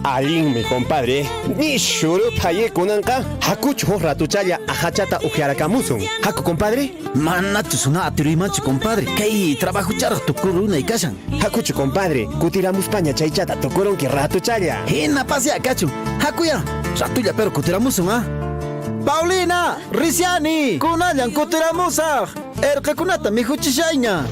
Alin, mi compadre. Ni shuru paye kunanka. Hakuchu ratuchaya ajachata ujiarakamusun. Haku, compadre. Manachu suna atirimachu, compadre. Kay trabajo chara tukuruna y kashan. Hakuchu, compadre. Kutiramus paña chaychata tukurun ki ratuchaya. Hina pasea, cachu. Hakuya. Ratuya pero kutiramusun, Paulina, Risiani, kunayan kutiramusa. Erkakunata mijuchishayña.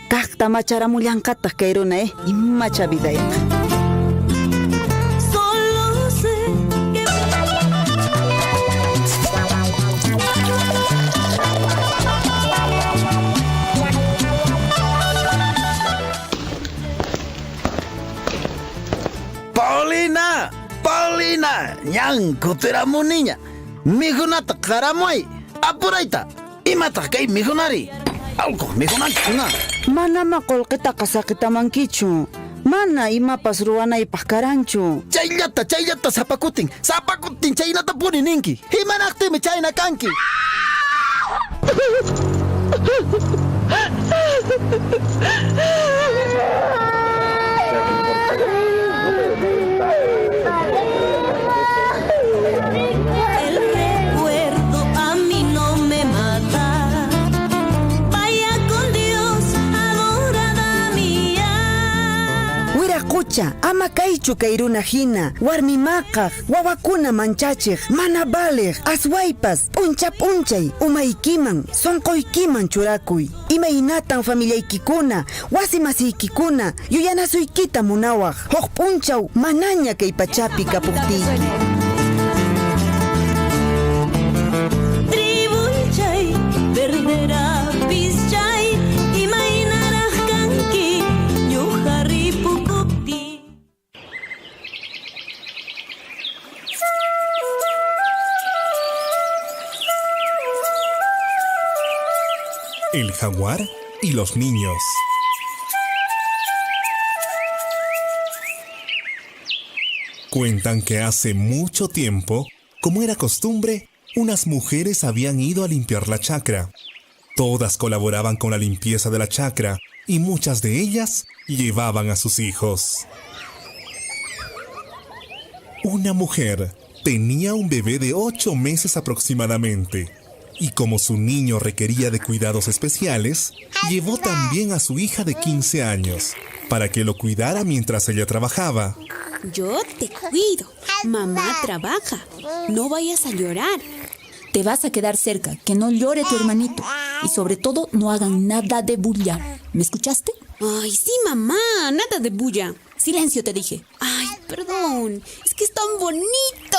Kakta macharamullankata kayruna, imacha vidaya. Solo sé que Paulina, ñan kutiramu niña. Mijunata karamuay. Apuraita. Imata kay mijunari. Algo mijunanchuna. Mana makolqita qasaqitamankichu. Mana imapas ruwanaypaq karanchu. Chayllata zapakutin chaynata purininki. Himanaqtimi chayna kanki. el recuerdo a mí no me mata. Vaya con Dios, adorada mía. Wiraqucha, ama kaychu kayruna hina. Warmi maqaq, wawakuna manchachiq, mana baliq, aswaypas, p'unchay, umaykiman, sonqoykiman churakuy. Imaynatan familiaykikuna, wasi masiykikuna, yuyanasuykita munawaq. Huk p'unchaw, manaña kay pachapi kapuqtiyki. Tribunchay, perderá pischay, imaynaraq kanki, ñuqarri pukupti. El jaguar y los niños. Cuentan que hace mucho tiempo, como era costumbre, unas mujeres habían ido a limpiar la chacra. Todas colaboraban con la limpieza de la chacra y muchas de ellas llevaban a sus hijos. Una mujer tenía un bebé de 8 meses aproximadamente. Y como su niño requería de cuidados especiales, llevó también a su hija de 15 años para que lo cuidara mientras ella trabajaba. Yo te cuido. Mamá trabaja. No vayas a llorar. Te vas a quedar cerca, que no llore tu hermanito. Y sobre todo, no hagan nada de bulla. ¿Me escuchaste? Ay, sí, mamá. Nada de bulla. Silencio, te dije. Ay, perdón. Es que es tan bonito.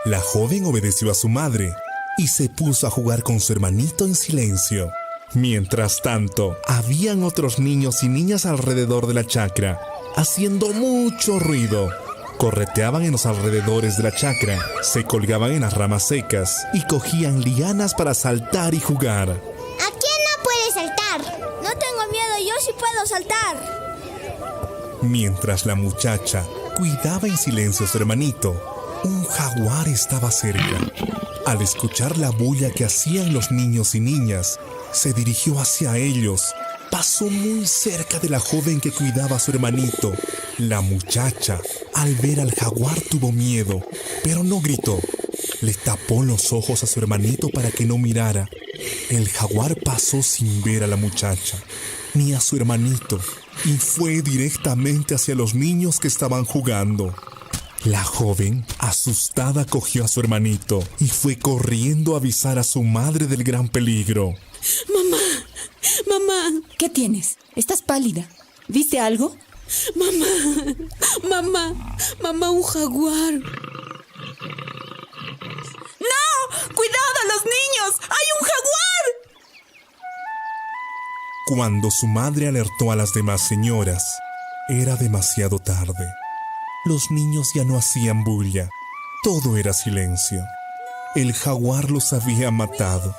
La joven obedeció a su madre y se puso a jugar con su hermanito en silencio. Mientras tanto, habían otros niños y niñas alrededor de la chacra, haciendo mucho ruido. Correteaban en los alrededores de la chacra, se colgaban en las ramas secas y cogían lianas para saltar y jugar. ¿A quién no puede saltar? No tengo miedo, yo sí puedo saltar. Mientras la muchacha cuidaba en silencio a su hermanito, un jaguar estaba cerca. Al escuchar la bulla que hacían los niños y niñas, se dirigió hacia ellos. Pasó muy cerca de la joven que cuidaba a su hermanito. La muchacha, al ver al jaguar, tuvo miedo, pero no gritó. Le tapó los ojos a su hermanito para que no mirara. El jaguar pasó sin ver a la muchacha, ni a su hermanito, y fue directamente hacia los niños que estaban jugando. La joven, asustada, cogió a su hermanito y fue corriendo a avisar a su madre del gran peligro. Mamá, Mamá, ¿qué tienes? ¿Estás pálida? ¿Viste algo? Mamá, un jaguar. ¡No! ¡Cuidado, los niños! ¡Hay un jaguar! Cuando su madre alertó a las demás señoras, era demasiado tarde. Los niños ya no hacían bulla. Todo era silencio. El jaguar los había matado.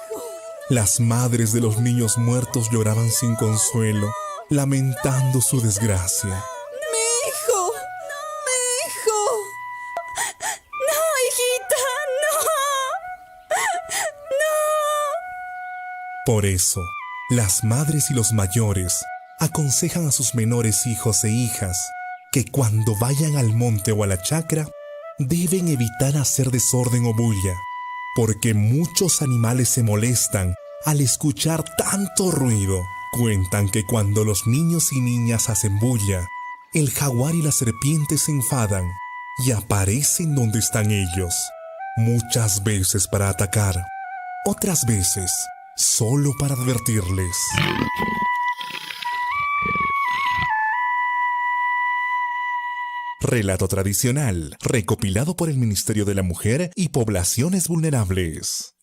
Las madres de los niños muertos lloraban sin consuelo, lamentando su desgracia. ¡Mi hijo! ¡No, hijita! ¡No! Por eso, las madres y los mayores aconsejan a sus menores hijos e hijas que cuando vayan al monte o a la chacra deben evitar hacer desorden o bulla, porque muchos animales se molestan al escuchar tanto ruido. Cuentan que cuando los niños y niñas hacen bulla, el jaguar y la serpiente se enfadan y aparecen donde están ellos, muchas veces para atacar, otras veces solo para advertirles. Relato tradicional, recopilado por el Ministerio de la Mujer y Poblaciones Vulnerables.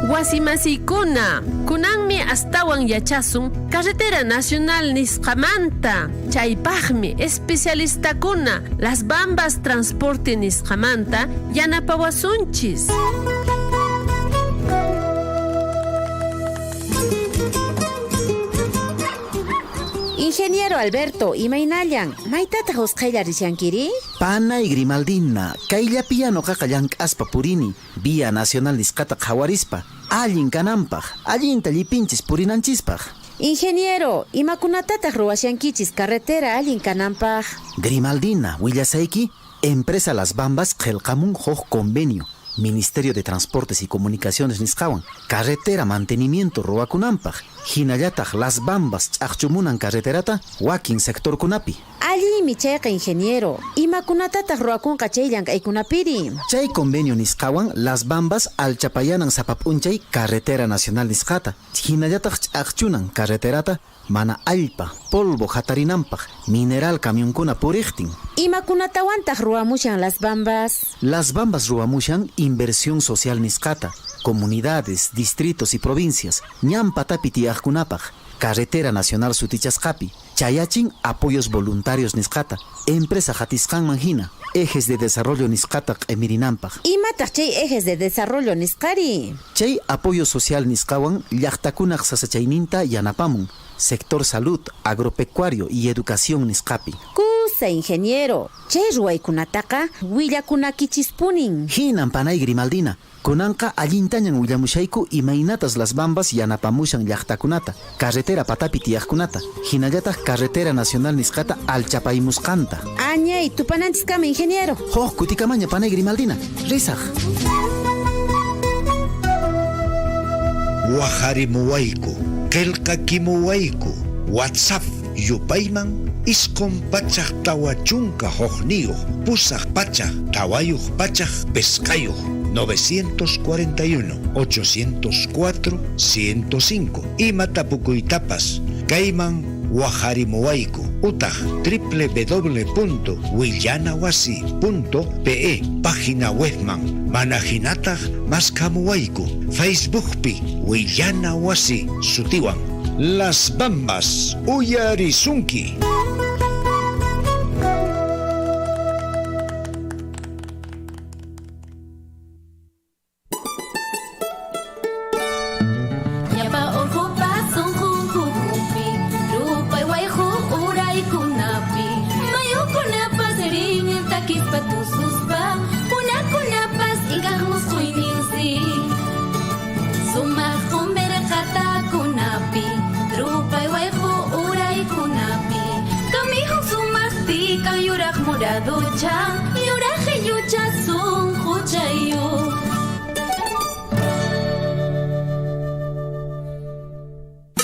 Wasimasikuna, kunanmi astawan yachasun Carretera Nacional Nisqamanta. Chaypaqmi especialistakuna Las Bambas Transporte Nisqamanta yanapawasunchis. Ingeniero Alberto, imaynallan, maytata husqaylla rishankiri? Pana y Grimaldina, kayllapiya noqaqa llank'aspa purini, Vía Nacional nisqata qhawarispa, allin kanampaq, allinta llipinchis purinanchispaq. Ingeniero, imakunatataq ruwashankichis carretera allin kanampaq? Grimaldina, willasayki, empresa Las Bambas qillqamun huk convenio, Ministerio de Transportes y Comunicaciones nisqawan, carretera mantenimiento ruwakunampaq, hinallataq Las Bambas ch'aqchumunan carreterata wakin sector kunapi. Allimi chayqa ingeniero, imakunatataq ruwakunqa chay llank'aykunapiri? Chay convenio nisqawan Las Bambas alchapayanan sapap'unchay carretera nacional nisqata, hinallataq ch'aqchunan carreterata mana allpa, polvo hatarinanpaq, mineral camionkuna puriqtin. Imakunatawantaq ruwamushan Las Bambas? Las Bambas ruwamushan inversión social nisqata, comunidades, distritos y provincias, ñampatapi tiyaqkunapaq, carretera nacional sutichasqapi, chayachin apoyos voluntarios nisqata, empresa hatisqanman hina, ejes de desarrollo nisqata q'emirinanpaq. Imataq chay ejes de desarrollo nisqari? Chay apoyo social nisqawan llaqtakunaq sasachayninta yanapamun, sector salud, agropecuario y educación nisqapi. Kusa ingeniero, chay ruwaykunataqa willakunakichispunin. Hinan panay Grimaldina, kunanqa allintañan willamushayku imaynatas Las Bambas yanapamushan llaqtakunata, carretera patapi tiyaqkunata, hinallataq carretera nacional nisqata alchapaymusqanta. Añay, tupananchiskama ingeniero. Hoq kutikamaña panay Grimaldina, risaq. Waharimuwayku, qillqakimuwayku, WhatsApp yupayman isqun pachaq tawachunqa huqniyuq, pusaq pachaq tawayuq pachaq pescayuq 941-804-105 imatapukuytapas kayman waharimuwayku utaq www.willanawasi.pe página webman mana hinataq maskamuwayku Facebookpi Willanawasi sutiwan Las Bambas uyarisunki.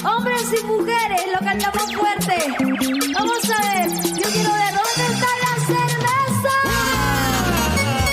Hombres y mujeres, lo cantamos fuerte. Vamos a ver, yo quiero ver dónde está la cerveza. A ver,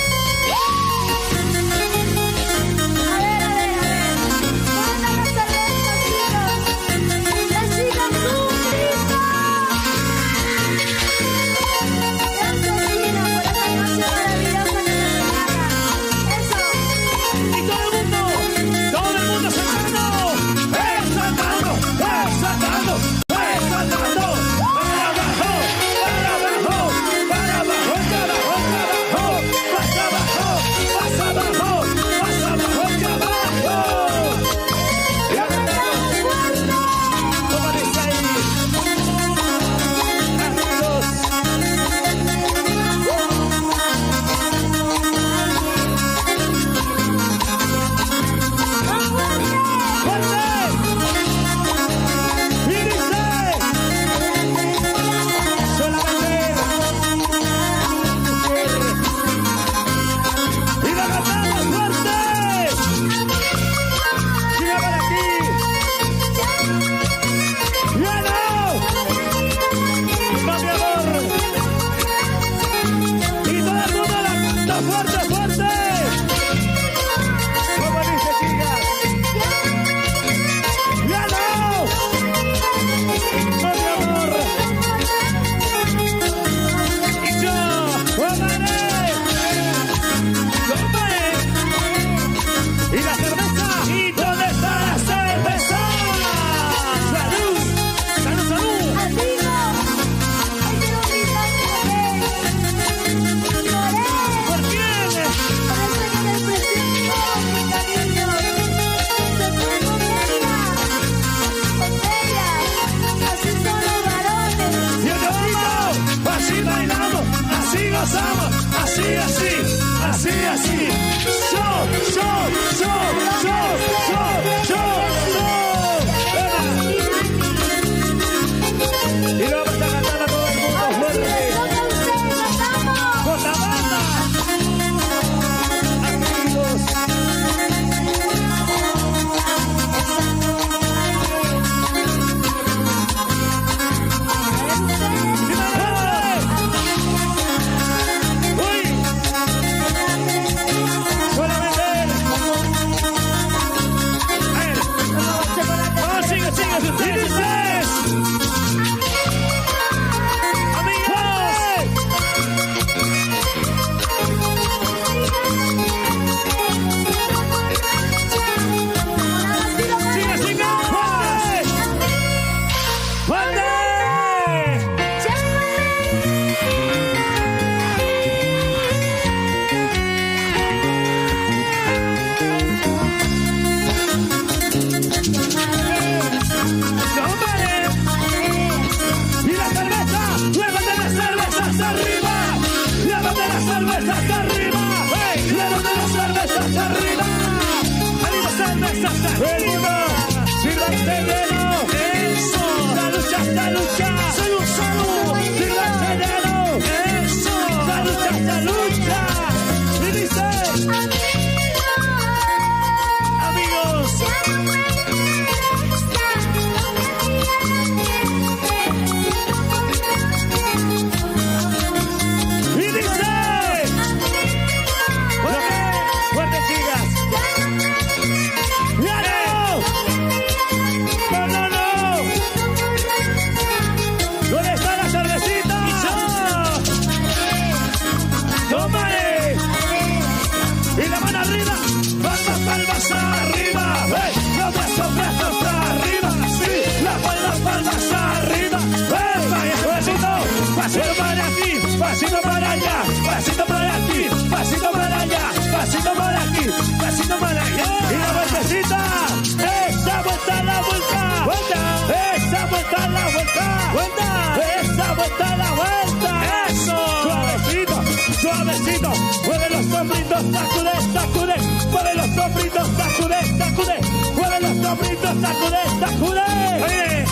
Mueve los sombritos, sacude, sacude. Mueve los sombritos, sacude, sacude. Oye,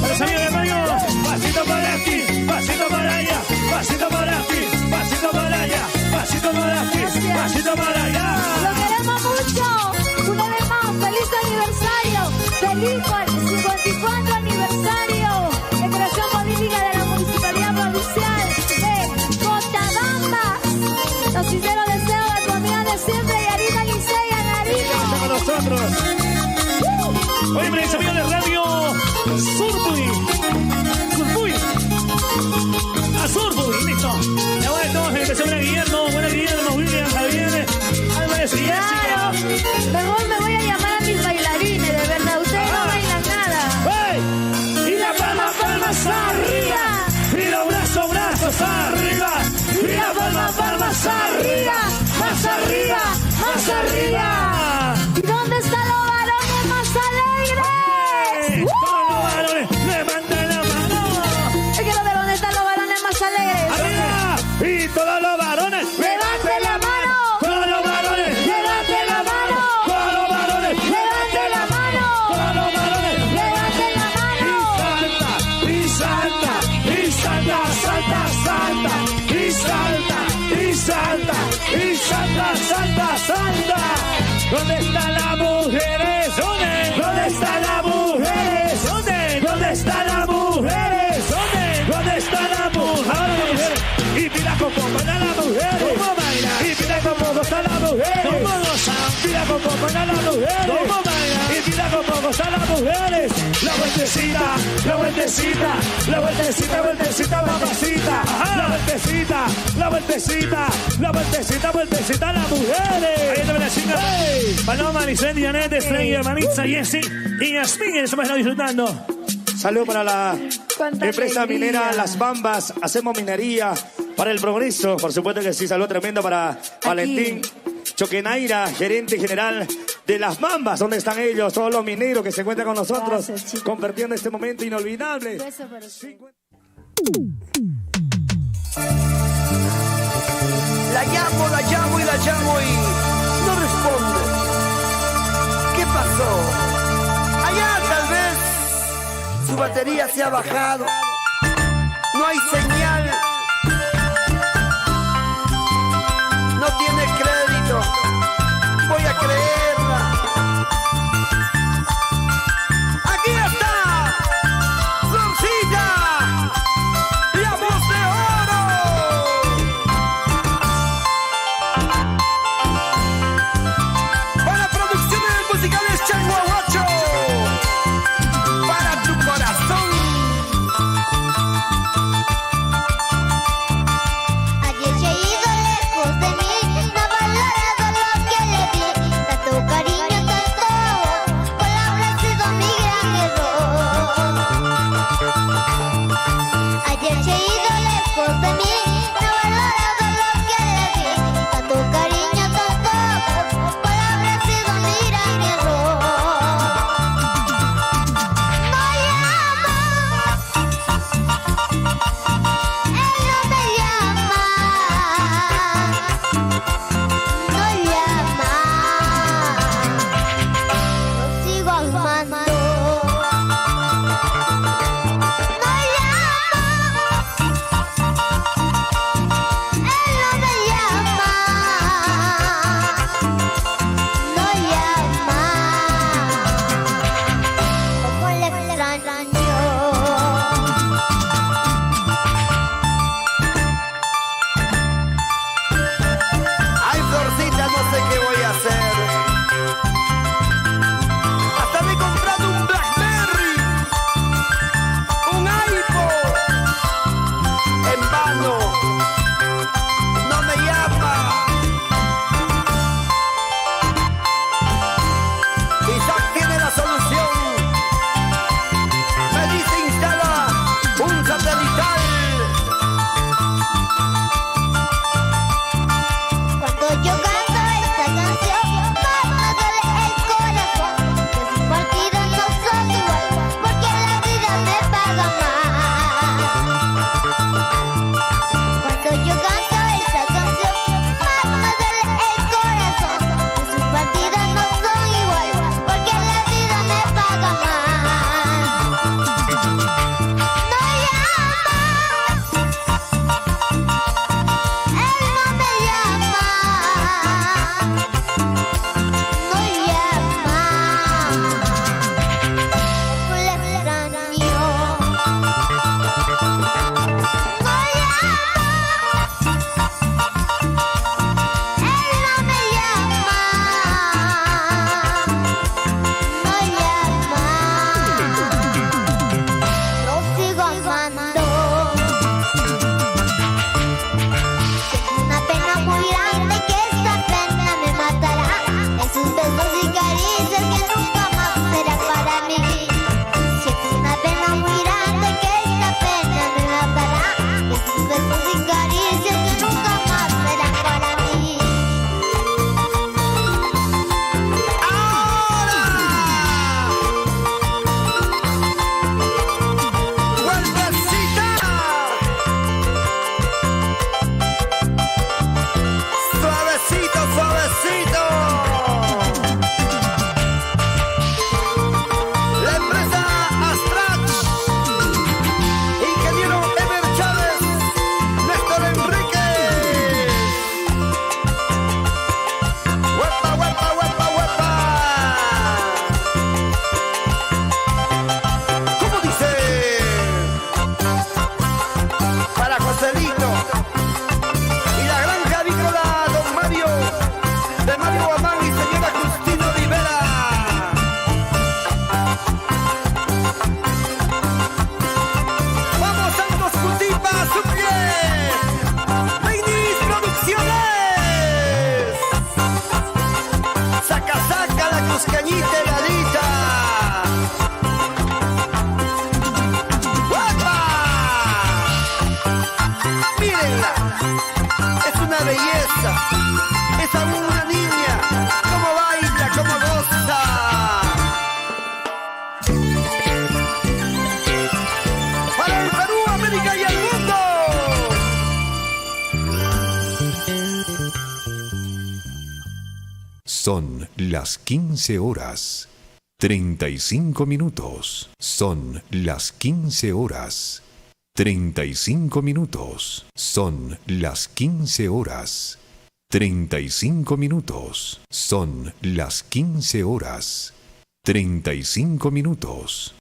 para los amigos de Mayo, pasito para aquí, pasito para allá, pasito para aquí, pasito para allá, pasito para aquí, pasito para allá. Lo queremos mucho. Una vez más, feliz aniversario. Feliz 54 aniversario de creación política de la Municipalidad Provincial de Cochabamba. Los sinceros deseos de tu amiga de siempre, Yarina Licea Nariño. Con nosotros. Oye, mis amigos de Radio Surfuy. Surfuy. A Surfuy, listo. Ya bueno, todos empezó buena Guillermo, William, Javier, Álvarez y Jessica. Mejor me voy a llamar a mis bailarines, de verdad. Ustedes no bailan nada. ¡Hey! Y la palma, palmas arriba. Y los brazos, brazos arriba. Y la palma, palmas arriba. Más arriba, más arriba. ¿Y dónde están los varones más alegres? Todos los varones, levanten la mano. Es que ¿dónde están los varones más alegres? ¡Arriba! Y todos los varones, levanten la mano. Todos los varones, levanten la mano. Todos los varones, levanten la mano. Todos los varones, levanten la mano. Y salta, y salta, salta, salta. Y salta, y salta, y salta, salta, salta. ¿Dónde están las mujeres? ¿Dónde? ¿Dónde están las mujeres? ¿Dónde? ¿Dónde están las mujeres? ¿Dónde? ¿Dónde están las mujeres? Y mira cómo bailan las mujeres. ¿Cómo bailan? Y mira cómo gozan las mujeres. ¿Cómo gozan? Mira cómo bailan las mujeres. ¿Cómo bailan? Y mira cómo gozan las mujeres. La vueltecita, la vueltecita, la vueltecita, vueltecita, mamacita. La vueltecita, la vueltecita, la vueltecita, vueltecita, las mujeres. Ahí también las chicas. Paloma, Lisette, Janet, Estrella, Manitza, Jessie y Yasmin. Estamos disfrutando. Salud para la empresa minera Las Bambas. Hacemos minería para el progreso. Por supuesto que sí. Salud tremendo para Valentín Choquenaira, gerente general de Las Bambas. ¿Dónde están ellos? Todos los mineros que se encuentran con nosotros. Gracias, compartiendo este momento inolvidable. La llamo y la llamo y no responde. ¿Qué pasó? Allá tal vez su batería se ha bajado. No hay señal. No tiene crédito. Voy a creerla. Aquí está. Florcita. La voz de oro. Para producciones musicales Changuahuacho. Para tu corazón. Ayer se ha ido lejos de mí, no ha valorado lo que le di. Tanto cariño, tanto amor, por haber sido mi gran error. Ayer se ha ido lejos de mí, no ha valorado lo que le di. Tanto cariño, tanto amor, por haber sido mi gran error. No llama, él no me llama. No llama, lo sigo amando. No llama, él no me llama. No llama, como le extraño. Ay, Florcita, no sé qué voy a hacer. Hasta me he comprado un Blackberry, un iPhone. En vano, no me llama. Isaac tiene la solución. Me dice instala un satelital. Cuando yo canto esta canción, más me duele el corazón. Que sin partido no soy igual, porque la vida me paga más. Cuando yo canto esta canción, más me duele el corazón. Que sin partido amando. Tengo una pena muy grande que esta pena me matará. En sus besos y caricias que nunca más serán para mí. Siento una pena muy grande que esta pena me matará. En sus besos y caricias que nunca más serán para mí. Suavecito, suavecito. La empresa Astrach, ingeniero Ever Chávez, Néstor Enríquez. Huepa, huepa, huepa, huepa. ¿Cómo dice? Para Joselito y la granja avícola Don Mario, de Mario Guamán y señora Justino Rivera. Vamos a Moscutipa, su pie. Reinis Producciones. Saca, saca la cuscañita heladita. ¡Guapa! Mírenla. Es una belleza, es aún una niña, cómo baila, cómo goza. Para el Perú, América y el mundo. Son las 15 horas, 35 minutos. Son las 15 horas, 35 minutos. Son las 15 horas, 35 minutos. Son las 15 horas, 35 minutos.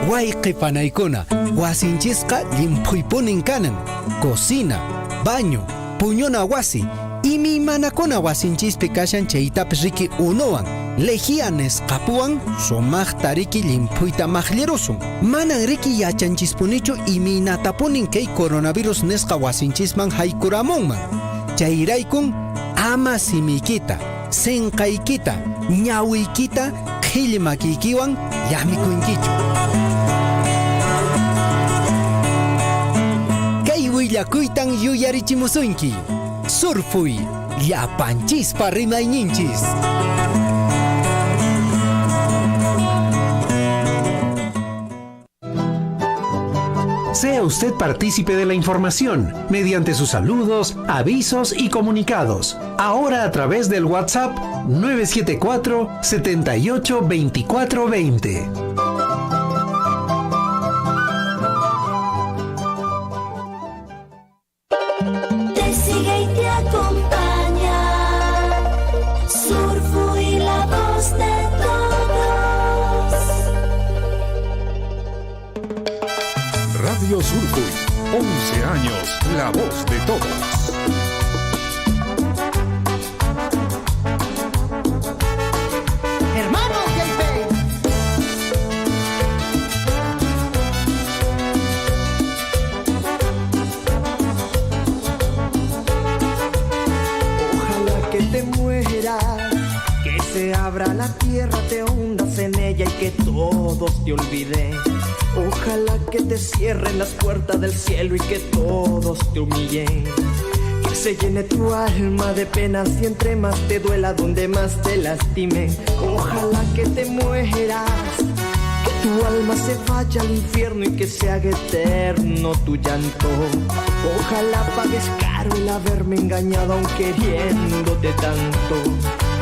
Wayqipanaykuna wasinchisqa limphuypunin kanan cocina, baño, puñuna wasi imi manakuna wasinchispi kashan chaytapas riki unuwan legianes qapuwan sumaqta riki limphuyta maqllirusun manan riki yachanchispunichu iminatapunin kay coronavirus nisqa wasinchisman haykuramunman chayraykun ama simikita sinqaykita ñawiykita qhillmakiykiwan llamikunkichu. Willakuytan yuyarichimusunki Surfuy llapanchispa rimayninchis. Sea usted partícipe de la información mediante sus saludos, avisos y comunicados. Ahora a través del WhatsApp 974 78 24 20. Te sigue y te acompaña. Surfuy, la voz de todos. Radio Surfuy, 11 años, la voz de todos. Hermano Jefe. Ojalá que te mueras, que se abra la tierra, te hundas en ella y que todos te olviden. Ojalá que te cierren las puertas del cielo y que todos te humillen. Que se llene tu alma de penas y entre más te duela, donde más te lastimen. Ojalá que te mueras, que tu alma se vaya al infierno y que se haga eterno tu llanto. Ojalá pagues caro el haberme engañado aun queriéndote tanto.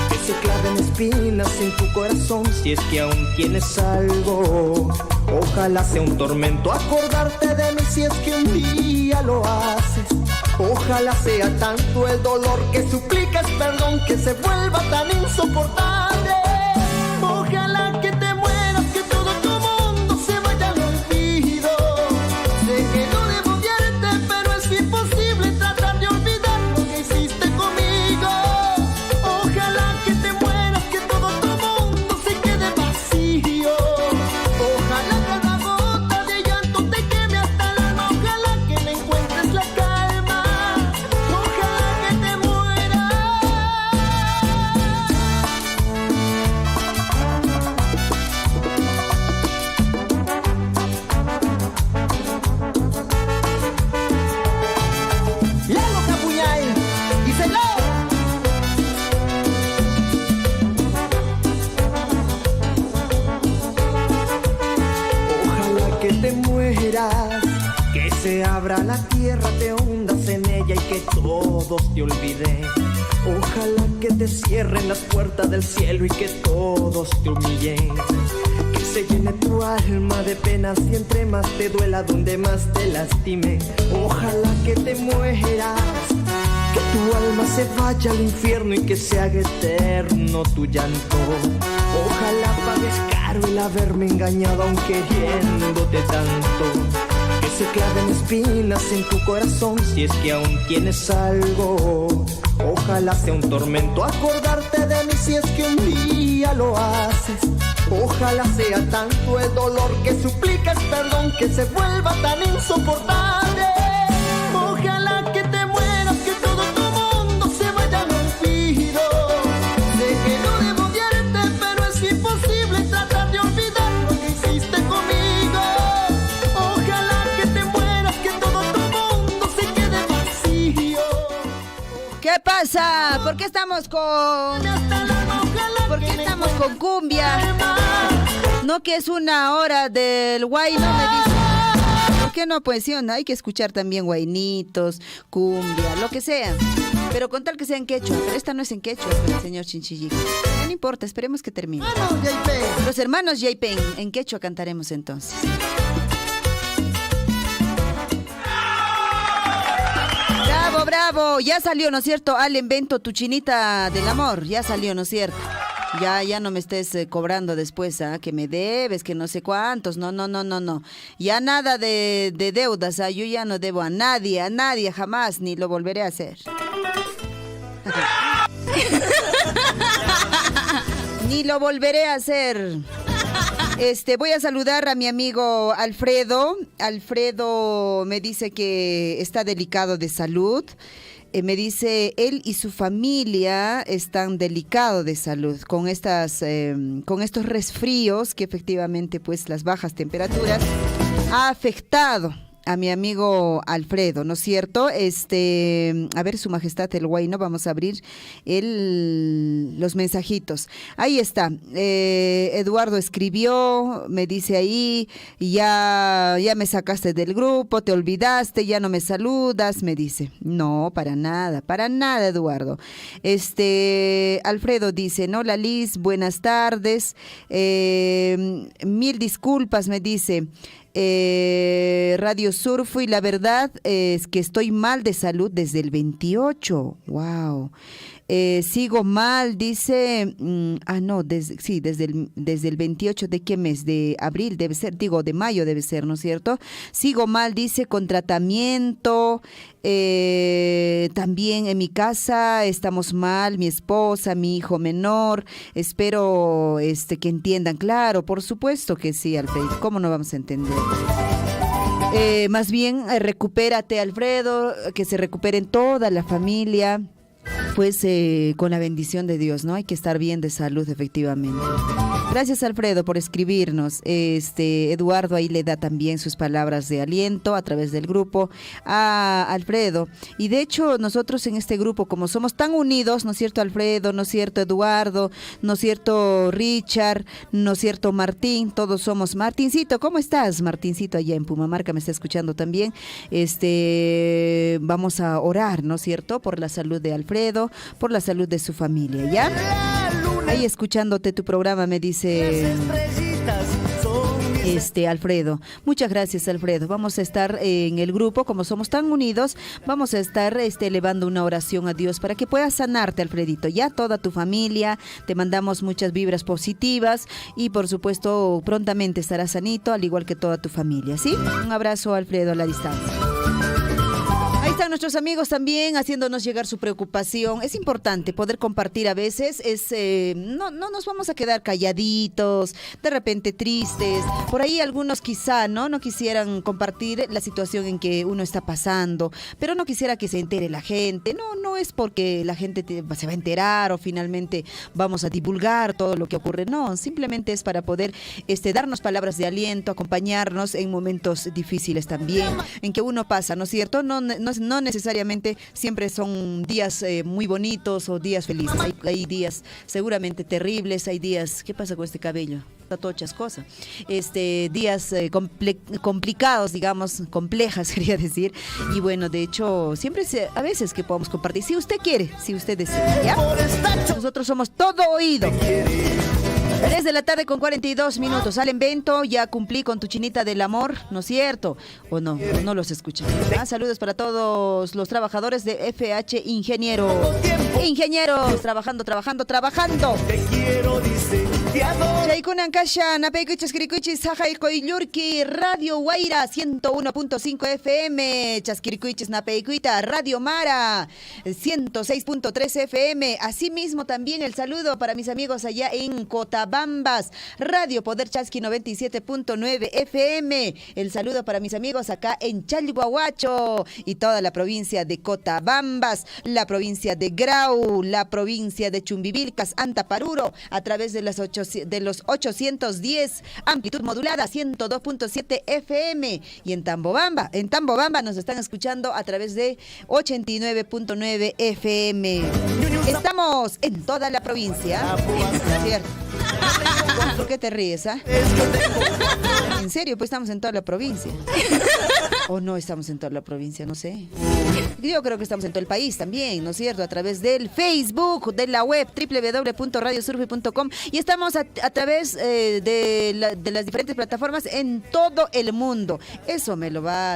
Que se claven espinas en tu corazón si es que aún tienes algo. Ojalá sea un tormento acordarte de mí si es que un día lo haces. Ojalá sea tanto el dolor que suplicas perdón que se vuelva tan insoportable. Ojalá que te mueras, que todo tu mundo se vaya al olvido. Sé que no debo odiarte, pero es imposible tratar de olvidar lo que hiciste conmigo. Ojalá que te mueras, que todo tu mundo se quede mueras, que se abra la tierra, te hundas en ella y que todos te olviden. Ojalá que te cierren las puertas del cielo y que todos te humillen. Que se llene tu alma de penas y entre más te duela, donde más te lastime. Ojalá que te mueras, que tu alma se vaya al infierno y que se haga eterno tu llanto. Ojalá pagues caro el haberme engañado aun queriéndote tanto. Que se claven espinas en tu corazón si es que aún tienes algo. Ojalá sea un tormento acordarte de mí si es que un día lo haces. Ojalá sea tanto el dolor que suplicas perdón que se vuelva tan insoportable. Ojalá que te mueras, que todo tu mundo se vaya al olvido. Sé que no debo odiarte, pero es imposible tratar de olvidar lo que hiciste conmigo. Ojalá que te mueras, que todo tu mundo se quede vacío. ¿Qué pasa? ¿Por qué estamos con cumbia? No, que es una hora del guay, no me dice. ¿Por qué no? Pues sí, no, hay que escuchar también guainitos, cumbia, lo que sea. Pero con tal que sea en quechua. Pero esta no es en quechua, el señor Chinchillico. No importa, esperemos que termine. Los hermanos Yaipen, en quechua cantaremos entonces. Bravo, bravo. Ya salió, ¿no es cierto? Al invento tu chinita del amor. Ya salió, ¿no es cierto? Ya no me estés cobrando después, ¿ah? Que me debes, que no sé cuántos. No. Ya nada de deudas, ¿ah? Yo ya no debo a nadie, jamás, ni lo volveré a hacer. Ni lo volveré a hacer. Voy a saludar a mi amigo Alfredo. Alfredo me dice que está delicado de salud. Me dice, él y su familia están delicados de salud con estos resfríos que efectivamente, pues, las bajas temperaturas ha afectado a mi amigo Alfredo, ¿no es cierto? A ver, Su Majestad el Guayno, vamos a abrir los mensajitos. Ahí está. Eduardo escribió, me dice ahí, ya me sacaste del grupo, te olvidaste, ya no me saludas, me dice. No, para nada, Eduardo. Alfredo dice, no, la Liz, buenas tardes. Mil disculpas, me dice. Radio Surfo, y la verdad es que estoy mal de salud desde el 28. Wow. Sigo mal, dice, desde el 28, ¿de qué mes? De abril debe ser, de mayo debe ser, ¿no es cierto? Sigo mal, dice, con tratamiento, también en mi casa estamos mal, mi esposa, mi hijo menor, espero que entiendan, claro, por supuesto que sí, Alfredo, ¿cómo no vamos a entender? Más bien, recupérate, Alfredo, que se recuperen toda la familia. Pues con la bendición de Dios, ¿no? Hay que estar bien de salud, efectivamente. Gracias, Alfredo, por escribirnos. Eduardo ahí le da también sus palabras de aliento a través del grupo a Alfredo. Y de hecho, nosotros en este grupo, como somos tan unidos, ¿no es cierto, Alfredo? ¿No es cierto, Eduardo? ¿No es cierto, Richard? ¿No es cierto, Martín? Todos somos. Martincito, ¿cómo estás? Martincito allá en Pumamarca me está escuchando también. Vamos a orar, ¿no es cierto? Por la salud de Alfredo, por la salud de su familia, ¿ya? Ahí escuchándote tu programa, me dice Alfredo. Muchas gracias, Alfredo. Vamos a estar en el grupo, como somos tan unidos, vamos a estar elevando una oración a Dios para que puedas sanarte, Alfredito. Ya toda tu familia, te mandamos muchas vibras positivas y por supuesto prontamente estarás sanito, al igual que toda tu familia, ¿sí? Un abrazo, Alfredo, a la distancia. Ahí están nuestros amigos también haciéndonos llegar su preocupación. Es importante poder compartir a veces, no nos vamos a quedar calladitos, de repente tristes. Por ahí algunos quizá no quisieran compartir la situación en que uno está pasando, pero no quisiera que se entere la gente. No es porque la gente se va a enterar o finalmente vamos a divulgar todo lo que ocurre. No, simplemente es para poder darnos palabras de aliento, acompañarnos en momentos difíciles también, en que uno pasa, ¿no es cierto? No necesariamente siempre son días muy bonitos o días felices. Hay días seguramente terribles, hay días... ¿Qué pasa con este cabello? está todo chascosa. Días complicados, digamos, complejas, quería decir. Y bueno, de hecho, siempre a veces que podamos compartir, si usted quiere, si usted desea, ¿ya? Nosotros somos todo oído. 3 de la tarde con 42 minutos. Al Bento, ya cumplí con tu chinita del amor, ¿no es cierto? ¿O no? ¿O no los escuchan? Saludos para todos los trabajadores de FH Ingenieros. Ingenieros, trabajando. Te quiero, dice, te adoro. Chaikunan Kasha, Napekuichas Kirikuichis, Sajay Koyllurki, Radio Guaira, 101.5 FM, Chasquiricuichis Napeikuita, Radio Mara, 106.3 FM. Asimismo también el saludo para mis amigos allá en Cotabambas, Radio Poder Chasqui 97.9 FM. El saludo para mis amigos acá en Chalhuahuacho y toda la provincia de Cotabambas, la provincia de Grau, la provincia de Chumbivilcas, Antaparuro, a través de los 810, amplitud modulada 102.7 FM. Y en Tambobamba nos están escuchando a través de 89.9 FM. Estamos en toda la provincia. ¿Cierto? ¿Por qué te ríes, ah? En serio, pues estamos en toda la provincia. ¿O no estamos en toda la provincia? No sé. Yo creo que estamos en todo el país también, ¿no es cierto? A través del Facebook, de la web www.radiosurfi.com, y estamos a través de las diferentes plataformas en todo el mundo. Eso me lo va